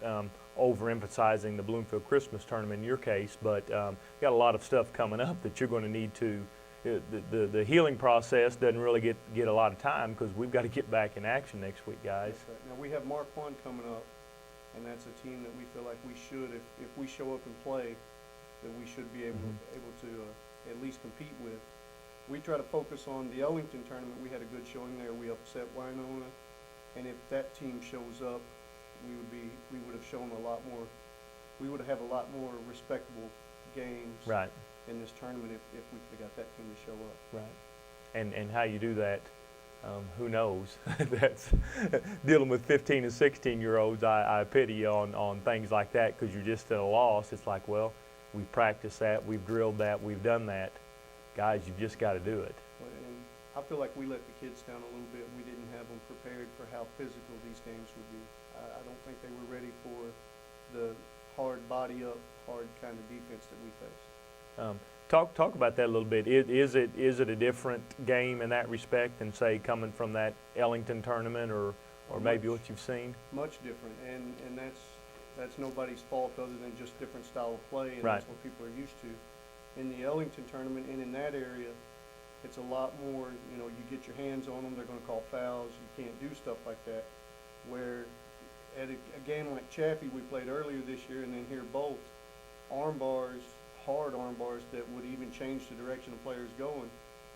overemphasizing the Bloomfield Christmas tournament in your case, but you got a lot of stuff coming up that you're going to need to. The healing process doesn't really get a lot of time because we've got to get back in action next week, guys. That's right. Now we have Mark One coming up, and that's a team that we feel like we should, if we show up and play, that we should be able to at least compete with. We try to focus on the Ellington tournament. We had a good showing there. We upset Winona, and if that team shows up, we would have shown a lot more. We would have a lot more respectable games. Right. In this tournament if we could have got that team to show up. Right. And how you do that, who knows? That's dealing with 15 and 16-year-olds. I pity you on things like that because you're just at a loss. It's like, well, we've practiced that, we've drilled that, we've done that. Guys, you've just got to do it. And I feel like we let the kids down a little bit. We didn't have them prepared for how physical these games would be. I don't think they were ready for the hard body up, hard kind of defense that we faced. Talk about that a little bit. Is it a different game in that respect than say coming from that Ellington tournament or maybe what you've seen? Much different, and that's nobody's fault other than just different style of play, and right. That's what people are used to. In the Ellington tournament and in that area, it's a lot more. You get your hands on them, they're going to call fouls. You can't do stuff like that. Where at a game like Chaffee we played earlier this year, and then here both arm bars. Hard arm bars that would even change the direction the player's going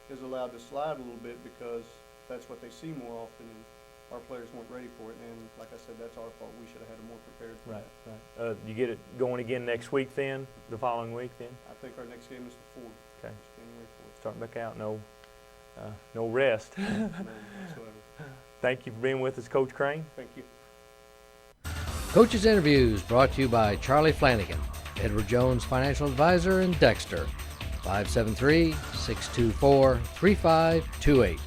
is allowed to slide a little bit because that's what they see more often. our players weren't ready for it. And like I said, that's our fault. We should have had them more prepared for that. Right. You get it going again next week then, the following week then? I think our next game is the 4th. Okay. It's January 4th. Starting back out, no rest. None whatsoever. Thank you for being with us, Coach Crane. Thank you. Coaches Interviews brought to you by Charlie Flanagan, Edward Jones Financial Advisor in Dexter, 573-624-3528.